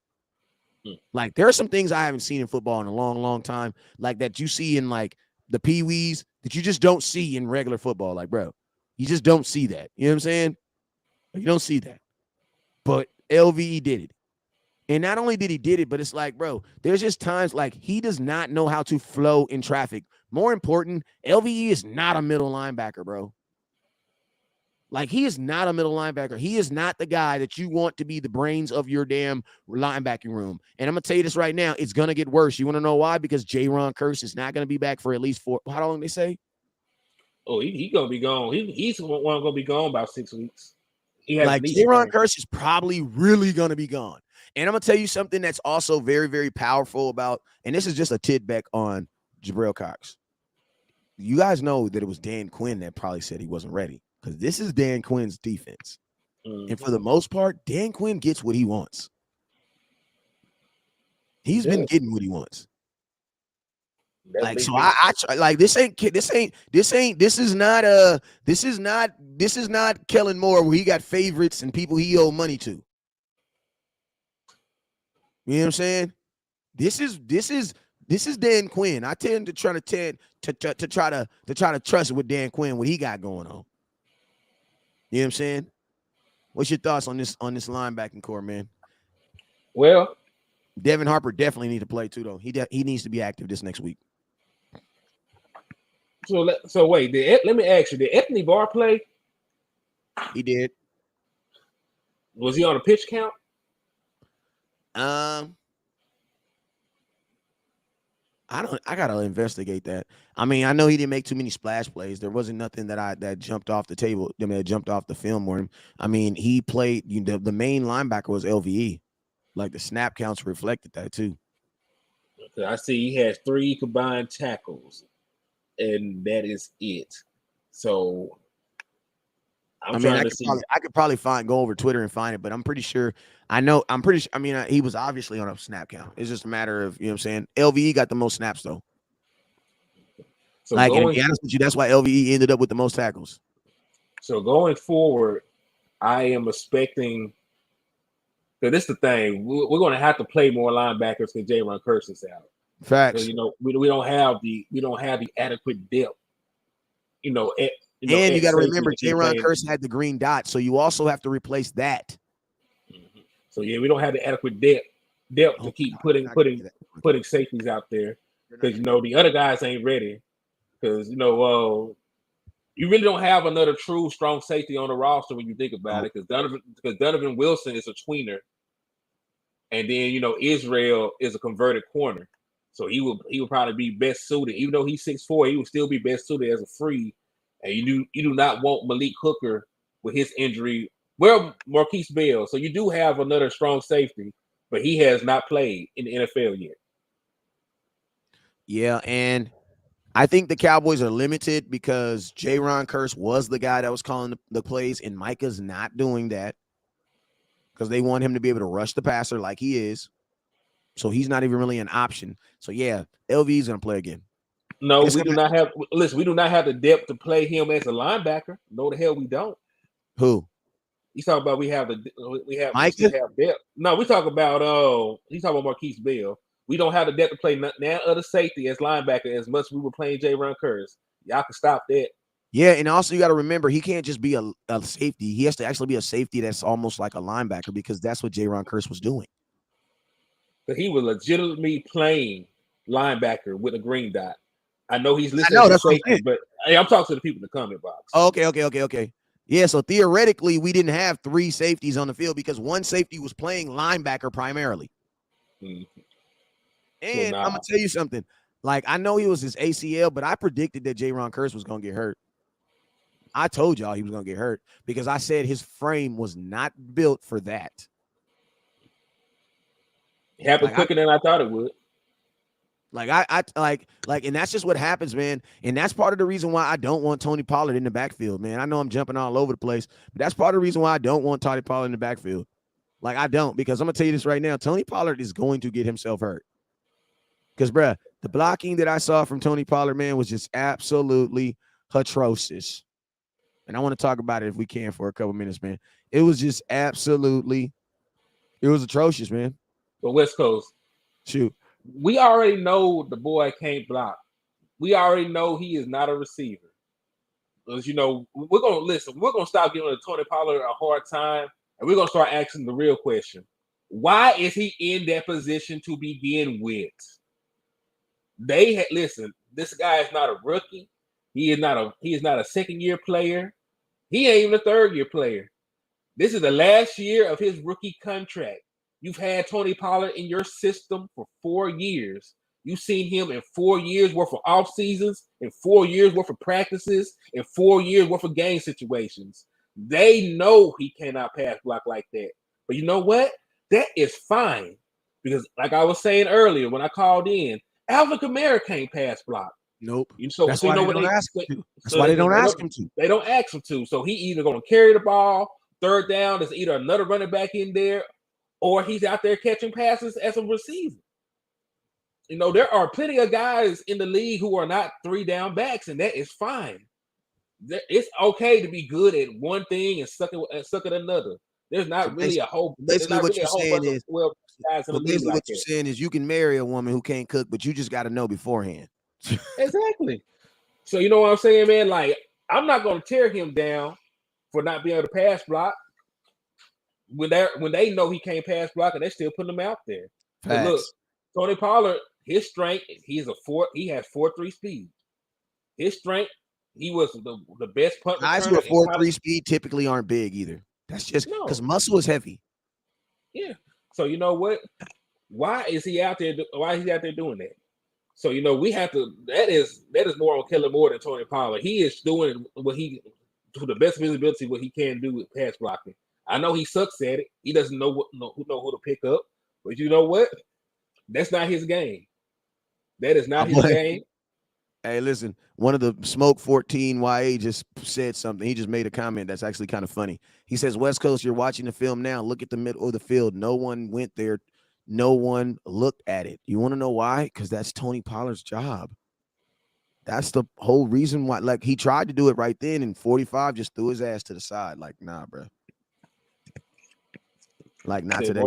Like, there are some things I haven't seen in football in a long, long time, like that you see in like the Pee-wees that you just don't see in regular football. Like, bro, you just don't see that. You know what I'm saying? You don't see that. But LVE did it. And not only did he did it, but it's like, bro, there's just times like he does not know how to flow in traffic. More important, LVE is not a middle linebacker, bro. Like, he is not a middle linebacker. He is not the guy that you want to be the brains of your damn linebacking room. And I'm going to tell you this right now. It's going to get worse. You want to know why? Because J-Ron Curse is not going to be back for at least how long they say? Oh, he's going to be gone. He's the one going to be gone about 6 weeks. Like, J-Ron Curse is probably really going to be gone. And I'm going to tell you something that's also very, very powerful about, and this is just a tidbit on Jabril Cox. You guys know that it was Dan Quinn that probably said he wasn't ready, because this is Dan Quinn's defense. And for the most part, Dan Quinn gets what he wants. He's been getting what he wants. Like, so I like, this is not Kellen Moore, where he got favorites and people he owe money to. You know what I'm saying? This is Dan Quinn. I tend to try to trust with Dan Quinn what he got going on. You know what I'm saying? What's your thoughts on this linebacking core, man? Well, Devin Harper definitely need to play too, though. He needs to be active this next week. So wait, let me ask you, did Anthony Barr play? He did. Was he on a pitch count? I gotta investigate that. I mean, I know he didn't make too many splash plays. There wasn't nothing that jumped off the table. I mean, that jumped off the film for him. I mean, he played. The main linebacker was LVE. Like, the snap counts reflected that too. Okay, I see he has 3 combined tackles, and that is it. So I could probably go over Twitter and find it, but I'm pretty sure. I mean, he was obviously on a snap count. It's just a matter of, you know what I'm saying? LVE got the most snaps, though. So, like, and to be honest with you, that's why LVE ended up with the most tackles. So going forward, I am expecting. So this is the thing. We're going to have to play more linebackers because J-Ron Curse is out. Facts. So, we don't have the adequate depth. And you got to remember, J-Ron Curse had the green dot, so you also have to replace that. Mm-hmm. So yeah, we don't have the adequate depth to keep putting safeties out there, because the other guys ain't ready. Because you really don't have another true strong safety on the roster when you think about it. Because Donovan Wilson is a tweener, and then Israel is a converted corner, so he will probably be best suited. Even though he's 6'4", he will still be best suited as a free. And you do not want Malik Hooker with his injury. Well, Marquise Bell. So you do have another strong safety, but he has not played in the NFL yet. Yeah, and I think the Cowboys are limited because J-Ron Curse was the guy that was calling the plays, and Micah's not doing that because they want him to be able to rush the passer like he is. So he's not even really an option. So, yeah, LV is going to play again. No, we do not have the depth to play him as a linebacker. No, the hell we don't. Who? He's talking about we have Micah? depth. No, we talk about he's talking about Marquise Bell. We don't have the depth to play now other safety as linebacker as much as we were playing J-Ron Curse. Y'all can stop that. Yeah, and also you got to remember he can't just be a safety. He has to actually be a safety that's almost like a linebacker because that's what Jaron Kearse was doing. But he was legitimately playing linebacker with a green dot. I know he's listed know, as a that's what I'm safety, saying. but hey, I'm talking to the people in the comment box. Oh, okay. Yeah, so theoretically, we didn't have 3 safeties on the field because one safety was playing linebacker primarily. Mm-hmm. And Well, I'm gonna tell you something. Like, I know he was his ACL, but I predicted that Jaron Kearse was gonna get hurt. I told y'all he was gonna get hurt because I said his frame was not built for that. it happened quicker than I thought it would. Like and that's just what happens, man. And that's part of the reason why I don't want Tony Pollard in the backfield, man. I know I'm jumping all over the place, but that's part of the reason why I don't want Tony Pollard in the backfield. Like, I don't, because I'm gonna tell you this right now. Tony Pollard is going to get himself hurt. Because, bruh, the blocking that I saw from Tony Pollard, man, was just absolutely atrocious. And I want to talk about it if we can for a couple minutes, man. It was just absolutely, it was atrocious, man. But West Coast, shoot, we already know the boy can't block. We already know he is not a receiver. Because, you know, we're going to listen. We're going to stop giving Tony Pollard a hard time, and we're going to start asking the real question. Why is he in that position to begin with? Listen, this guy is not a rookie. He is not a second-year player. He ain't even a third-year player. This is the last year of his rookie contract. You've had Tony Pollard in your system for 4 years. You've seen him in 4 years worth of off seasons, in 4 years worth of practices, in 4 years worth of game situations. They know he cannot pass block like that. But you know what? That is fine. Because like I was saying earlier when I called in, Alvin Kamara can't pass block. Nope. That's why they don't ask him to. That's why they don't ask him to. They don't ask him to. So he either going to carry the ball, third down, there's either another running back in there, or he's out there catching passes as a receiver. You know, there are plenty of guys in the league who are not 3-down backs, and that is fine. It's okay to be good at one thing and suck at another. There's not really a whole. Basically, what you're saying is, guys in the league basically like what you're saying is, you can marry a woman who can't cook, but you just got to know beforehand. Exactly. So you know what I'm saying, man? Like, I'm not going to tear him down for not being able to pass block when they know he can't pass block and they're still putting him out there. But look, Tony Pollard, his strength, he has 4.3 speed. His strength, he was the best punt returner. Guys with 4.3 speed typically aren't big either. That's just because muscle is heavy. Yeah. So you know what? Why is he out there? Why is he out there doing that? So you know we have to. That is more on Kellen more than Tony Pollard. He is doing what he to the best of his ability what he can do with pass blocking. I know he sucks at it. He doesn't know who to pick up. But you know what? That's not his game. That is not his game. Hey, listen, one of the Smoke 14 YA just said something. He just made a comment that's actually kind of funny. He says, West Coast, you're watching the film now. Look at the middle of the field. No one went there. No one looked at it. You want to know why? Because that's Tony Pollard's job. That's the whole reason why. Like, he tried to do it right then, and 45 just threw his ass to the side. Like, nah, bro. Like, not today.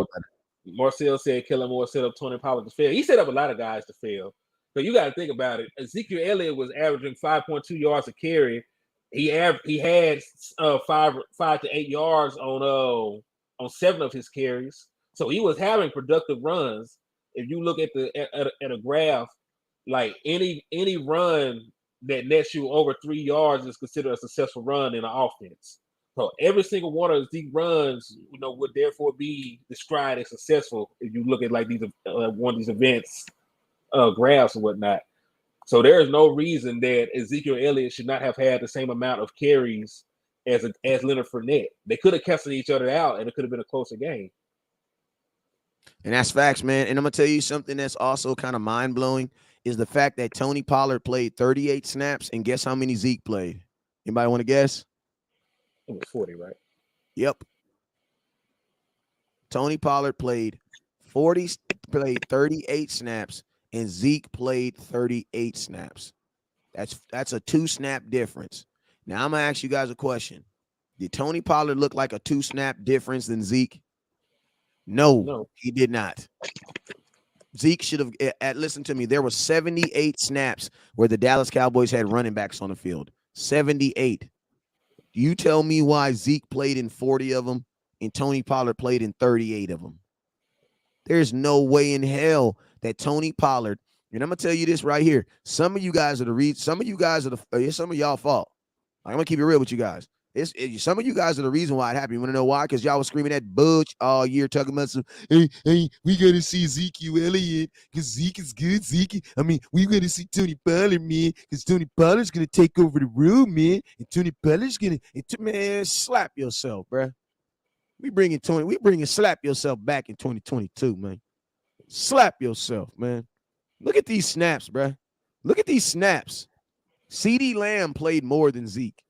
Marcel said Kellen Moore set up Tony Pollard to fail. He set up a lot of guys to fail. So you got to think about it. Ezekiel Elliott was averaging 5.2 yards a carry. He had 5 to 8 yards on 7 of his carries. So he was having productive runs. If you look at a graph, like any run that nets you over 3 yards is considered a successful run in an offense. So every single one of these runs, you know, would therefore be described as successful if you look at like these one of these events. Graphs and whatnot. So there is no reason that Ezekiel Elliott should not have had the same amount of carries as Leonard Fournette. They could have canceled each other out, and it could have been a closer game. And that's facts, man. And I'm gonna tell you something that's also kind of mind blowing is the fact that Tony Pollard played 38 snaps, and guess how many Zeke played? Anybody want to guess? It was 40, right? Yep. Tony Pollard played 38 snaps. And Zeke played 38 snaps. That's a 2-snap difference. Now, I'm going to ask you guys a question. Did Tony Pollard look like a 2-snap difference than Zeke? No, he did not. Zeke should have – listen to me. There were 78 snaps where the Dallas Cowboys had running backs on the field. 78. You tell me why Zeke played in 40 of them and Tony Pollard played in 38 of them. There's no way in hell that Tony Pollard, and I'm going to tell you this right here. Some of you guys are the reason, some of y'all fault. I'm going to keep it real with you guys. Some of you guys are the reason why it happened. You want to know why? Because y'all was screaming at Butch all year, talking about some, hey, we got to see Ezekiel Elliott because Zeke is good. We got to see Tony Pollard, man, because Tony Pollard's going to take over the room, man, and Tony Pollard's going to, man, slap yourself, bruh. We bringing slap yourself back in 2022, man. Slap yourself, man. Look at these snaps, bruh. Look at these snaps. CeeDee Lamb played more than Zeke.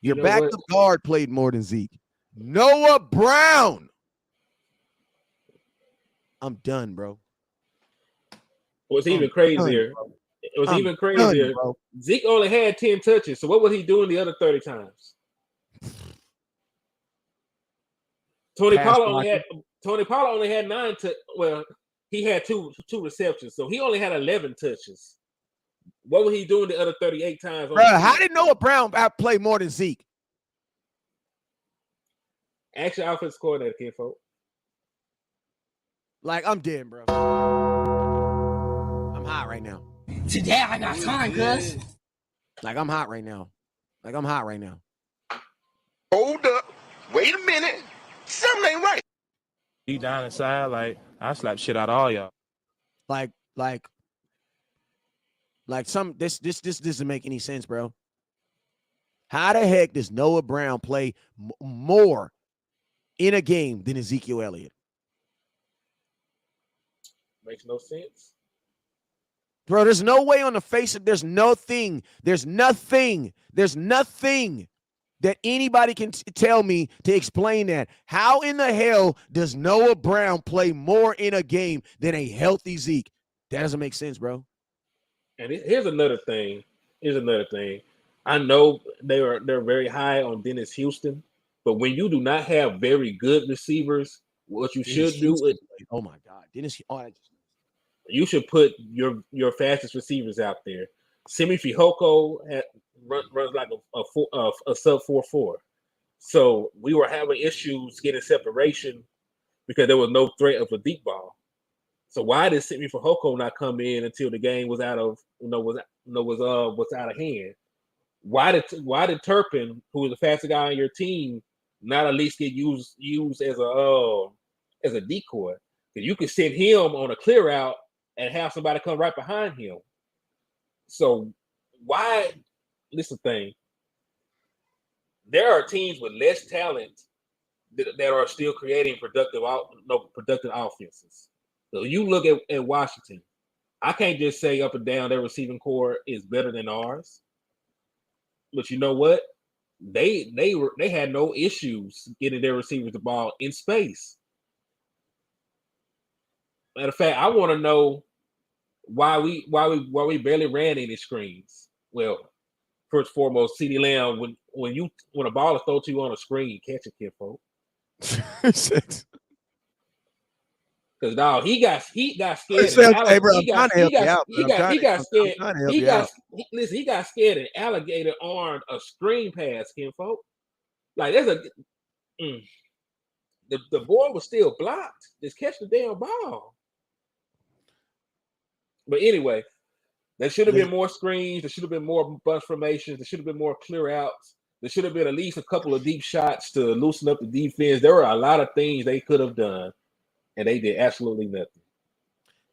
Your backup guard played more than Zeke. Noah Brown. I'm done, bro. What's even crazier? It was even crazier. Done, Zeke only had 10 touches. So what was he doing the other 30 times? Tony Pollard only had 9 touches. Well, he had two receptions, so he only had 11 touches. What was he doing the other 38 times? Bro, how did Noah Brown outplay more than Zeke? Actually, offensive coordinator, kinfolk. Like, I'm dead, bro. I'm hot right now. Today I got time, cuz. Like, I'm hot right now. Hold up. Wait a minute. Something ain't right. Deep down inside, like, I slap shit out of all y'all. This doesn't make any sense, bro. How the heck does Noah Brown play more in a game than Ezekiel Elliott? Makes no sense. Bro, there's no way on the face of there's nothing that anybody can tell me to explain that. How in the hell does Noah Brown play more in a game than a healthy Zeke? That doesn't make sense, bro. And here's another thing. I know they're very high on Dennis Houston, but when you do not have very good receivers, what you should do is, oh my God, you should put your fastest receivers out there. Simi Fihoko runs like a sub 4.4. So we were having issues getting separation because there was no threat of a deep ball. So why did Simi Fihoko not come in until the game was out of was out of hand? Why did Turpin, who was the fastest guy on your team, not at least get used as a decoy? Because you could send him on a clear out and have somebody come right behind him. So why? This is the thing. There are teams with less talent that are still creating productive offenses. So you look at Washington. I can't just say up and down their receiving core is better than ours. But you know what? They had no issues getting their receivers the ball in space. Matter of fact, I want to know why we barely ran any screens. Well, first and foremost, CeeDee Lamb, when a ball is thrown to you on a screen, catch it, kid, folks. Because now he got scared. He got scared and alligator armed a screen pass, kinfolk. Like there's the boy was still blocked. Just catch the damn ball. But anyway, there should have been more screens. There should have been more bunch formations. There should have been more clear outs. There should have been at least a couple of deep shots to loosen up the defense. There were a lot of things they could have done, and they did absolutely nothing.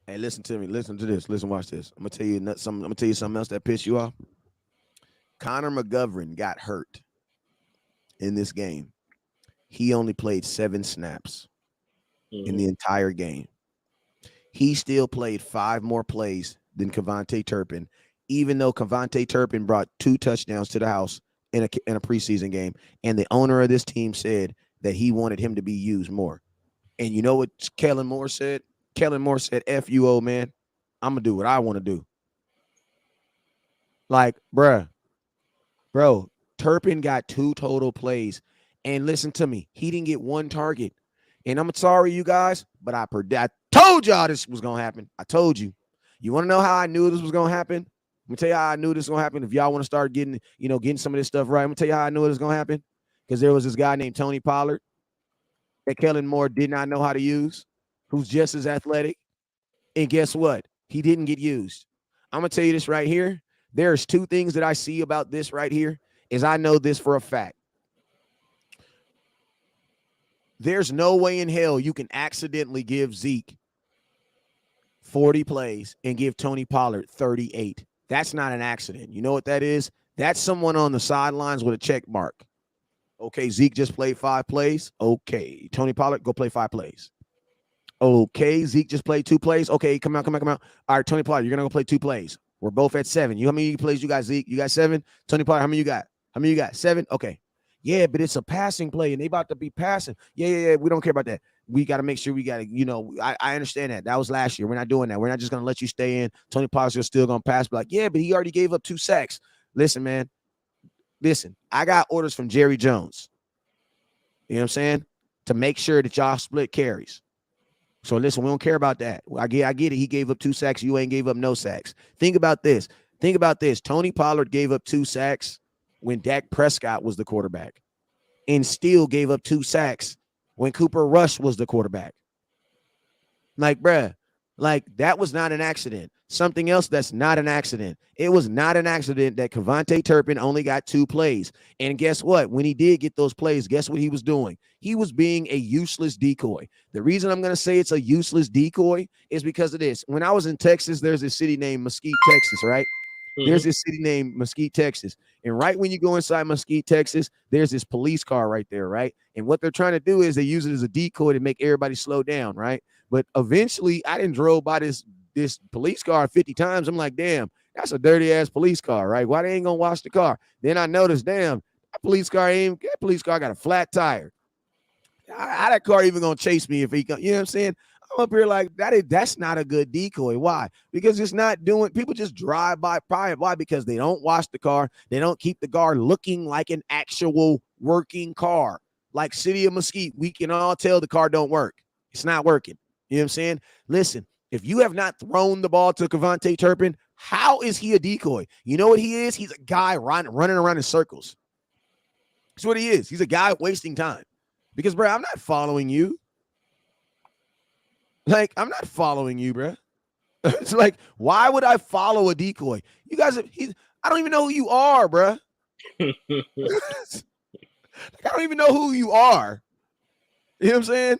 Hey, listen to me. Listen to this. Watch this. I'm gonna tell you something else that pissed you off. Connor McGovern got hurt in this game. He only played 7 snaps in the entire game. He still played 5 more plays than Kevontae Turpin, even though Kevontae Turpin brought 2 touchdowns to the house in a preseason game. And the owner of this team said that he wanted him to be used more. And you know what Kellen Moore said? Kellen Moore said, F you, old man. I'm going to do what I want to do. Like, bro, Turpin got 2 total plays. And listen to me, he didn't get 1 target. And I'm sorry, you guys, but I told y'all this was going to happen. I told you. You want to know how I knew this was going to happen? I'm gonna tell you how I knew this was gonna happen. If y'all want to start getting some of this stuff right, I'm gonna tell you how I knew it was gonna happen. Because there was this guy named Tony Pollard that Kellen Moore did not know how to use, who's just as athletic. And guess what? He didn't get used. I'm gonna tell you this right here. There's two things that I see about this right here. Is I know this for a fact. There's no way in hell you can accidentally give Zeke 40 plays and give Tony Pollard 38. That's not an accident. You know what that is? That's someone on the sidelines with a check mark. Okay, Zeke just played 5 plays. Okay, Tony Pollard, go play 5 plays. Okay, Zeke just played 2 plays. Okay, come out. All right, Tony Pollard, you're going to go play 2 plays. We're both at 7. How many plays you got, Zeke? You got 7? Tony Pollard, how many you got? 7? Okay. Yeah, but it's a passing play, and they about to be passing. Yeah. We don't care about that. We got to make sure we got to, I understand that. That was last year. We're not doing that. We're not just going to let you stay in. Tony Pollard's still going to pass. But yeah, but he already gave up 2 sacks. Listen, man. I got orders from Jerry Jones. You know what I'm saying? To make sure that y'all split carries. So listen, we don't care about that. I get it. He gave up 2 sacks. You ain't gave up no sacks. Think about this. Tony Pollard gave up 2 sacks when Dak Prescott was the quarterback, and still gave up 2 sacks when Cooper Rush was the quarterback. Like, bruh, that was not an accident. Something else that's not an accident. It was not an accident that Kevontae Turpin only got 2 plays. And guess what? When he did get those plays, guess what he was doing? He was being a useless decoy. The reason I'm going to say it's a useless decoy is because of this. When I was in Texas, there's a city named Mesquite, Texas, right? Mm-hmm. There's this city named Mesquite, Texas. And right when you go inside Mesquite, Texas, there's this police car right there, right? And what they're trying to do is they use it as a decoy to make everybody slow down, right? But eventually, I didn't drove by this police car 50 times. I'm like, damn, that's a dirty ass police car, right? Why they ain't gonna wash the car? Then I noticed, damn, that police car got a flat tire. How that car even gonna chase me if he come? You know what I'm saying? I'm up here like that's not a good decoy. Why? Because it's not doing. People just drive by. Why? Because they don't wash the car. They don't keep the car looking like an actual working car. Like City of Mesquite, we can all tell the car don't work. It's not working. You know what I'm saying? Listen, if you have not thrown the ball to Kevontae Turpin, how is he a decoy? You know what he is? He's a guy running around in circles. That's what he is. He's a guy wasting time. Because, bro, I'm not following you. I'm not following you, bro. It's like, why would I follow a decoy? You guys, I don't even know who you are, bro. I don't even know who you are. You know what I'm saying?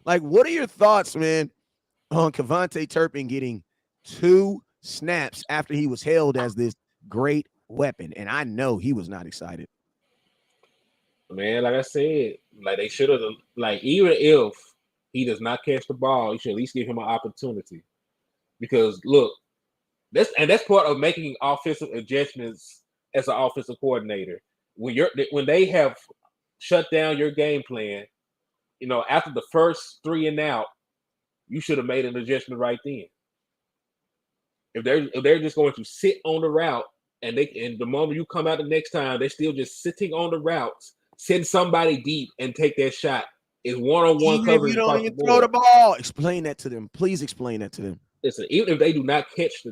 What are your thoughts, man, on Kevontae Turpin getting 2 snaps after he was hailed as this great weapon? And I know he was not excited. Man, like I said, they should have, even if he does not catch the ball, you should at least give him an opportunity. Because look, that's part of making offensive adjustments as an offensive coordinator. When they have shut down your game plan, after the first 3 and out, you should have made an adjustment right then. If they're just going to sit on the route and the moment you come out the next time, they're still just sitting on the routes, send somebody deep and take that shot. It's one-on-one coverage. You don't even throw the ball. Explain that to them. Please explain that to them. Listen, even if they do not catch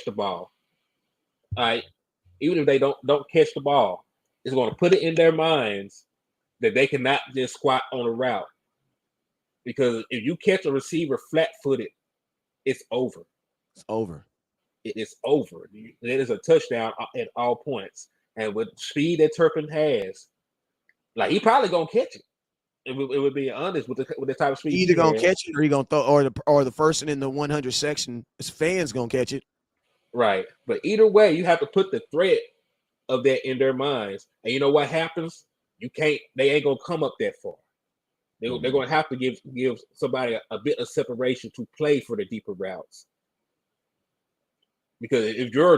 the ball, all right, even if they don't catch the ball, it's going to put it in their minds that they cannot just squat on a route. Because if you catch a receiver flat-footed, it's over. It's over. It is over. It is a touchdown at all points. And with speed that Turpin has, he probably gonna catch it. It would be honest with the type of speed. Either gonna catch it or he gonna throw, or the person in the 100 section, his fans gonna catch it. Right. But either way, you have to put the threat of that in their minds. And you know what happens? They ain't gonna come up that far. They're going to have to give somebody a bit of separation to play for the deeper routes. Because if you're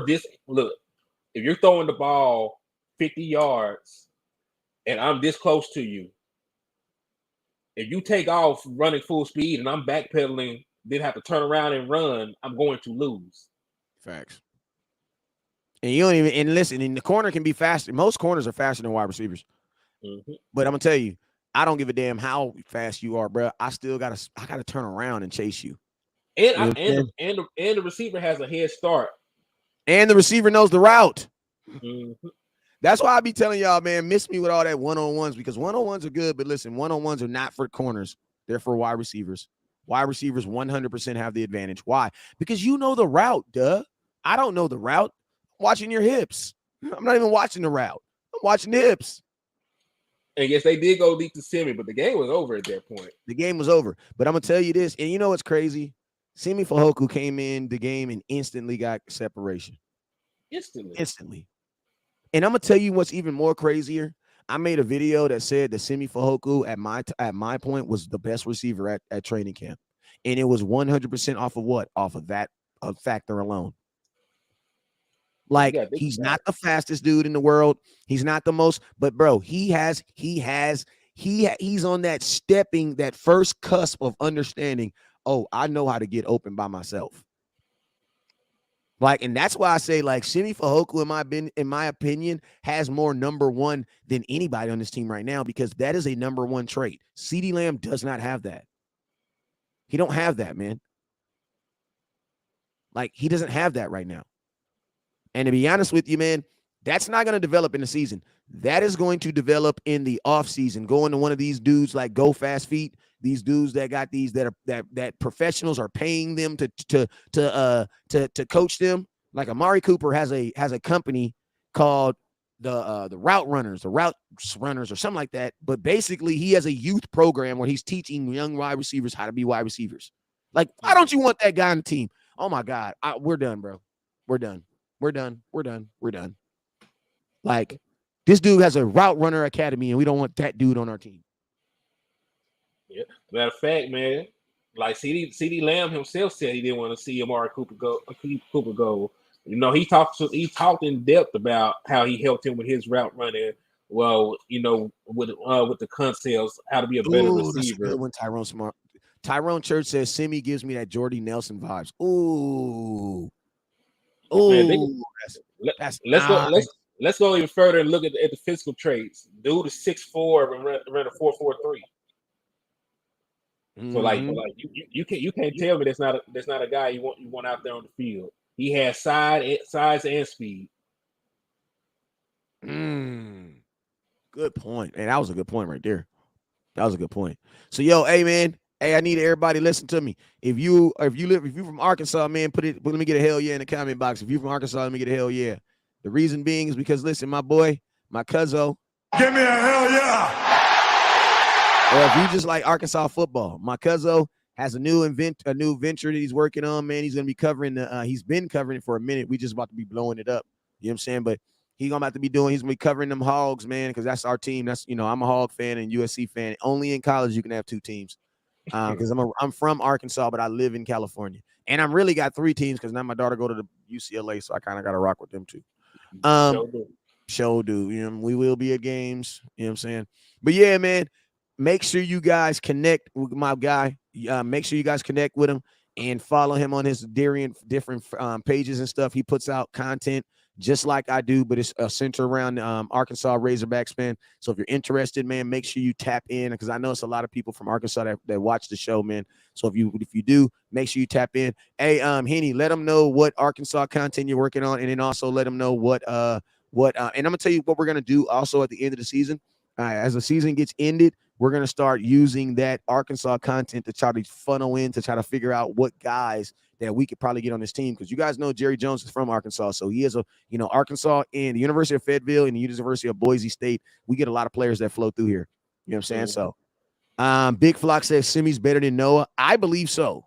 throwing the ball 50 yards and I'm this close to you, if you take off running full speed and I'm backpedaling, then have to turn around and run, I'm going to lose. Facts. And you don't even, and listen, and the corner can be faster. Most corners are faster than wide receivers. Mm-hmm. But I'm going to tell you, I don't give a damn how fast you are, bro. I gotta turn around and chase you. And the receiver has a head start And the receiver knows the route. Mm-hmm. That's why I be telling y'all, man, miss me with all that one-on-ones, because one-on-ones are good, but listen, one-on-ones are not for corners. They're for wide receivers. Wide receivers 100% have the advantage. Why? Because you know the route, duh. I don't know the route. I'm watching your hips. I'm not even watching the route. I'm watching the hips. And yes, they did go deep to Semi, but the game was over at that point. The game was over. But I'm going to tell you this, and you know what's crazy? Semi Fehoko came in the game and instantly got separation. Instantly. And I'm going to tell you what's even more crazier. I made a video that said that Semi Fehoko at my point was the best receiver at training camp. And it was 100% off of what? Off of that factor alone. Like, he's not the fastest dude in the world. He's not the most, but bro, he's on that first cusp of understanding, oh, I know how to get open by myself. Like, and that's why I say, like, Semi Fehoko, in my opinion, has more number one than anybody on this team right now, because that is a number one trait. CeeDee Lamb does not have that. He don't have that, man. Like, he doesn't have that right now. And to be honest with you, man, that's not going to develop in the season. That is going to develop in the offseason. Going to one of these dudes like Go Fast Feet, these dudes that got these that professionals are paying them to coach them. Like Amari Cooper has a company called the Route Runners or something like that. But basically, he has a youth program where he's teaching young wide receivers how to be wide receivers. Like, why don't you want that guy on the team? Oh my God, we're done, bro. We're done. Like, this dude has a Route Runner Academy, and we don't want that dude on our team. Yeah. Matter of fact, man, like CeeDee Lamb himself said he didn't want to see Amari Cooper go. You know, he talked in depth about how he helped him with his route running. Well, you know, with the concepts, how to be a better receiver. That's a good one, Tyrone Church says Simi gives me that Jordy Nelson vibes. Ooh. Man, let's go even further and look at the physical traits. Dude is 6'4" and ran a 4.43. So like you can't tell me that's not a guy you want out there on the field. He has size and speed. Good point. And that was a good point right there. That was a good point. So yo, hey man, hey, I need everybody listen to me. If you from Arkansas, man, let me get a hell yeah in the comment box. If you from Arkansas, let me get a hell yeah. The reason being is because listen, my boy, my cuzzo, give me a hell yeah. Or if you just like Arkansas football, my cuzzo has a new venture that he's working on, man. He's gonna be covering he's been covering it for a minute. We just about to be blowing it up. You know what I'm saying? But he's gonna be covering them Hogs, man, because that's our team. That's, you know, I'm a Hog fan and USC fan. Only in college you can have two teams. Because I'm from Arkansas, but I live in California. And I'm really got three teams because now my daughter go to the UCLA, so I kind of got to rock with them too. Show do. You know, we will be at games. You know what I'm saying? But yeah, man, make sure you guys connect with my guy. Make sure you guys connect with him and follow him on his different pages and stuff. He puts out content just like I do, but it's centered around Arkansas Razorbacks, man. So if you're interested, man, make sure you tap in, because I know it's a lot of people from Arkansas that watch the show, man. So if you do, make sure you tap in. Hey, Henny, let them know what Arkansas content you're working on, and then also let them know what and I'm gonna tell you what we're gonna do also at the end of the season. As the season gets ended, we're gonna start using that Arkansas content to try to funnel in to try to figure out what guys that we could probably get on this team, because you guys know Jerry Jones is from Arkansas, so he is Arkansas and the University of Fayetteville and the University of Boise State. We get a lot of players that flow through here. You know what I'm saying? So, Big Flock says Simi's better than Noah. I believe so,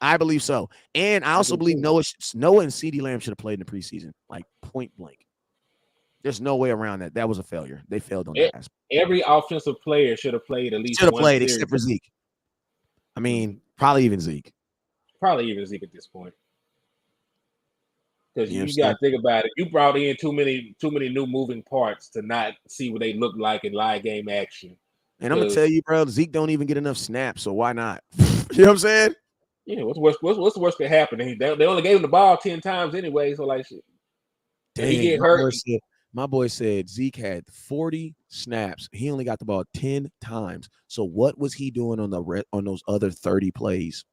and I also believe Noah and CeeDee Lamb should have played in the preseason, like point blank. There's no way around that. That was a failure. They failed on that aspect. Every offensive player should have played at least except for Zeke. I mean, probably even Zeke. Probably even Zeke at this point. Because you got to think about it. You brought in too many new moving parts to not see what they look like in live game action. And I'm gonna tell you, bro, Zeke don't even get enough snaps, so why not? You know what I'm saying? Yeah. What's the worst that happened? They only gave him the ball 10 times anyway, so like shit. Dang, he get hurt. My boy said Zeke had 40 snaps. He only got the ball 10 times. So what was he doing on those other 30 plays?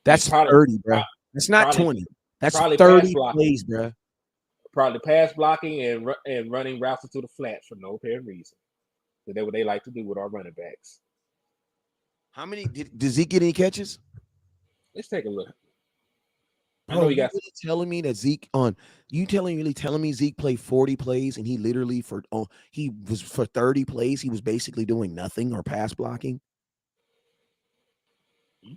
That's 30, bro. That's not 20. That's probably 30 pass blocking. plays, bro. Probably pass blocking and running routes into the flats for no apparent reason. That's what they like to do with our running backs. How many did Zeke get any catches? Let's take a look. Bro, I know you got really telling me that Zeke telling me Zeke played 40 plays and he literally he was for 30 plays, he was basically doing nothing or pass blocking.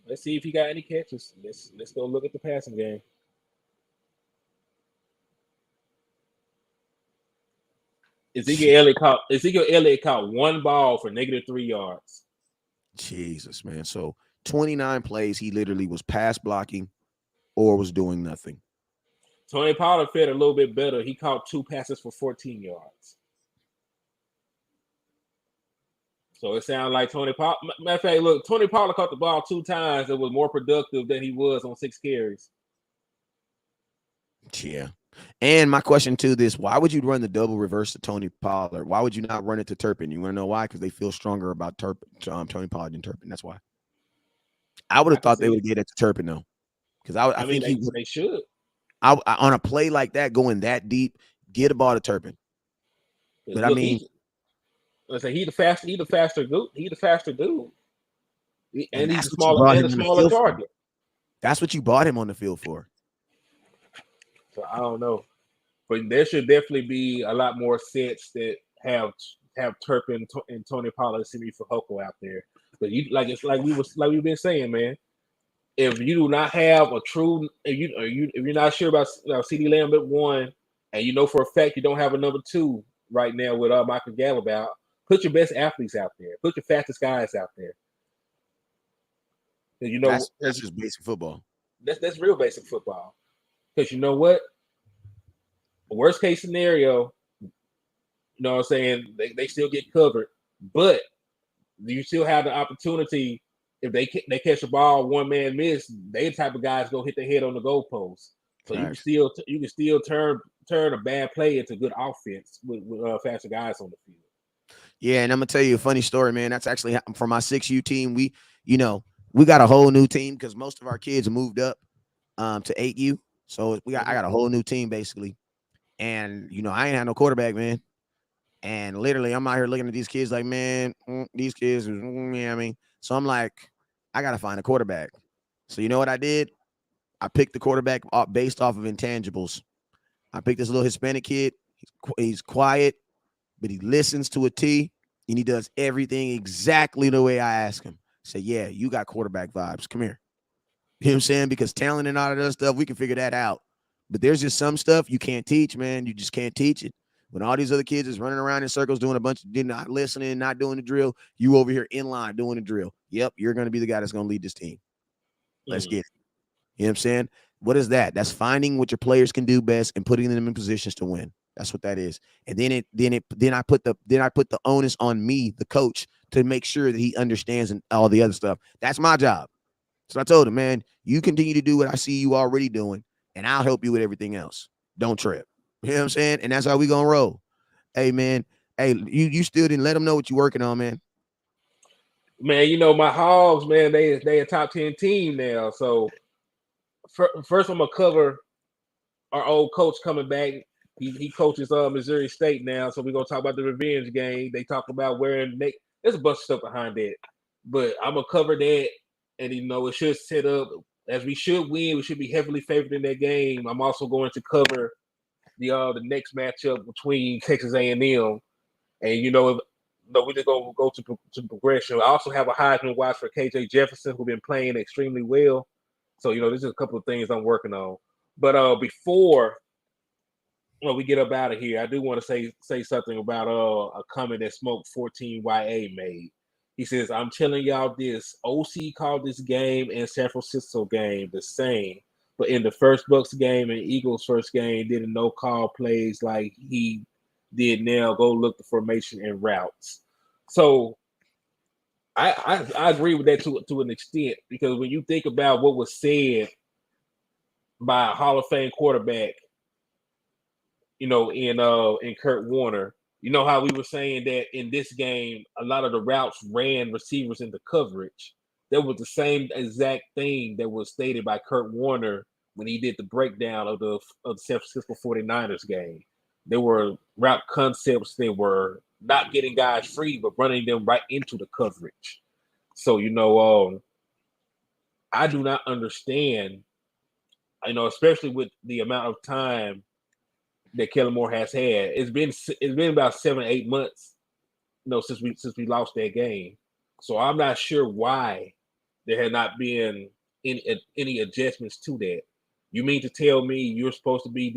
Let's see if he got any catches. Let's go look at the passing game. Ezekiel Elliott caught one ball for -3 yards. Jesus, man. So 29 plays, he literally was pass blocking or was doing nothing. Tony Pollard fared a little bit better. He caught 2 passes for 14 yards. So it sounds like Tony Pollard. Matter of fact, look, Tony Pollard caught the ball 2 times. It was more productive than he was on 6 carries. Yeah. And my question to this, why would you run the double reverse to Tony Pollard? Why would you not run it to Turpin? You want to know why? Because they feel stronger about Tony Pollard than Turpin. That's why. I would have thought they would get it to Turpin, though. Because I think they should. On a play like that, going that deep, get a ball to Turpin. But look, let's say he's the faster dude. He's the faster dude. And he's a smaller target. That's what you bought him on the field for. So I don't know. But there should definitely be a lot more sets that have Turpin and Tony Pollard semi for Hoko out there. But we've been saying, man. If you do not have a true, if you're not sure about CeeDee Lamb at 1, and you know for a fact you don't have a number 2 right now with Michael Gallup out, put your best athletes out there. Put your fastest guys out there. You know that's just basic football. That's real basic football. Because you know what? Worst case scenario, you know what I'm saying? They still get covered, but you still have the opportunity. If they catch a ball, one man miss, they the type of guys go hit their head on the goalpost. So you can still turn a bad play into good offense with faster guys on the field. Yeah, and I'm gonna tell you a funny story, man. That's actually for my 6U team. We got a whole new team because most of our kids moved up to 8U. So I got a whole new team basically. And I ain't had no quarterback, man. And literally, I'm out here looking at these kids like, man, these kids, So I'm like, I got to find a quarterback. So you know what I did? I picked the quarterback based off of intangibles. I picked this little Hispanic kid. He's quiet, but he listens to a T, and he does everything exactly the way I ask him. Say, yeah, you got quarterback vibes. Come here. You know what I'm saying? Because talent and all that other stuff, we can figure that out. But there's just some stuff you can't teach, man. You just can't teach it. When all these other kids is running around in circles doing a bunch of not listening, not doing the drill, you over here in line doing the drill. Yep, you're going to be the guy that's going to lead this team. Let's get it. You know what I'm saying? What is that? That's finding what your players can do best and putting them in positions to win. That's what that is. And then I put the onus on me, the coach, to make sure that he understands and all the other stuff. That's my job. So I told him, man, you continue to do what I see you already doing, and I'll help you with everything else. Don't trip. You know what I'm saying? And that's how we gonna roll. Hey, man. Hey, you still didn't let them know what you're working on, man. Man, my Hogs, man, they a top 10 team now. So first I'm gonna cover our old coach coming back. He coaches Missouri State now, so we're gonna talk about the revenge game. They talk about wearing there's a bunch of stuff behind that, but I'm gonna cover that, and it should set up as we should win. We should be heavily favored in that game. I'm also going to cover the next matchup between Texas A&M, and we're just gonna go to progression. I also have a Heisman watch for KJ Jefferson, who's been playing extremely well. So this is a couple of things I'm working on. But before we get up out of here, I do want to say something about a comment that Smoke 14YA made. He says, "I'm telling y'all this. OC called this game and San Francisco game the same. But in the first Bucks game and Eagles first game, didn't no call plays like he did now. Go look the formation and routes." So I agree with that to an extent, because when you think about what was said by a Hall of Fame quarterback, in Kurt Warner, how we were saying that in this game, a lot of the routes ran receivers into coverage. That was the same exact thing that was stated by Kurt Warner when he did the breakdown of the San Francisco 49ers game. There were route concepts that were not getting guys free, but running them right into the coverage. So, I do not understand, especially with the amount of time that Kellen Moore has had. It's been about 7 or 8 months, since we lost that game. So I'm not sure why there had not been any adjustments to that. You mean to tell me you're supposed to be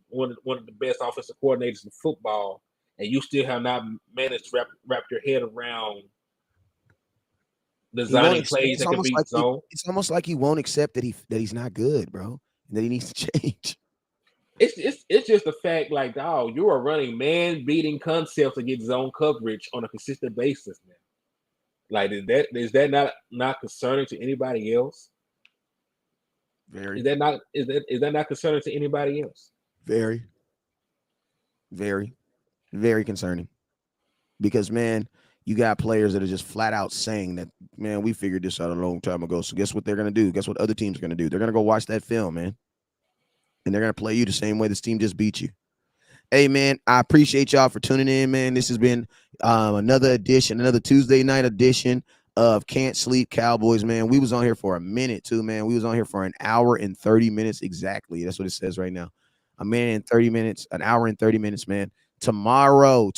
one of the best offensive coordinators in football, and you still have not managed to wrap your head around designing plays that can beat zone? It's almost like he won't accept that he's not good, bro, and that he needs to change. It's just the fact, like, dog, you are running man-beating concepts against zone coverage on a consistent basis now. Like, is that not concerning to anybody else? Very. Is that not concerning to anybody else? Very, very, very concerning. Because, man, you got players that are just flat out saying that, man, we figured this out a long time ago. So guess what they're going to do? Guess what other teams are going to do? They're going to go watch that film, man. And they're going to play you the same way this team just beat you. Hey, man, I appreciate y'all for tuning in, man. This has been another Tuesday night edition of Can't Sleep Cowboys, man. We was on here for a minute, too, man. We was on here for an hour and 30 minutes exactly. That's what it says right now. A minute and 30 minutes, an hour and 30 minutes, man. Tomorrow,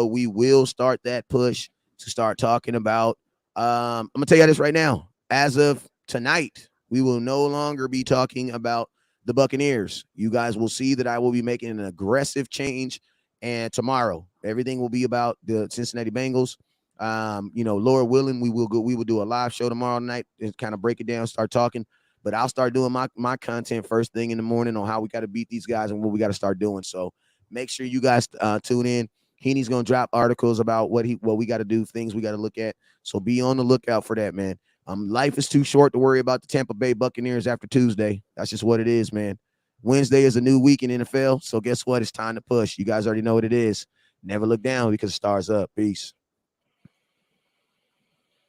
we will start that push to start talking about, I'm going to tell you this right now. As of tonight, we will no longer be talking about the Buccaneers. You guys will see that I will be making an aggressive change. And tomorrow, everything will be about the Cincinnati Bengals. Lord willing, we will do a live show tomorrow night and kind of break it down, start talking. But I'll start doing my content first thing in the morning on how we got to beat these guys and what we got to start doing. So make sure you guys tune in. Heaney's gonna drop articles about what we got to do, things we got to look at. So be on the lookout for that, man. Life is too short to worry about the Tampa Bay Buccaneers after Tuesday. That's just what it is, man. Wednesday is a new week in NFL. So guess what? It's time to push. You guys already know what it is. Never look down because the stars up. Peace.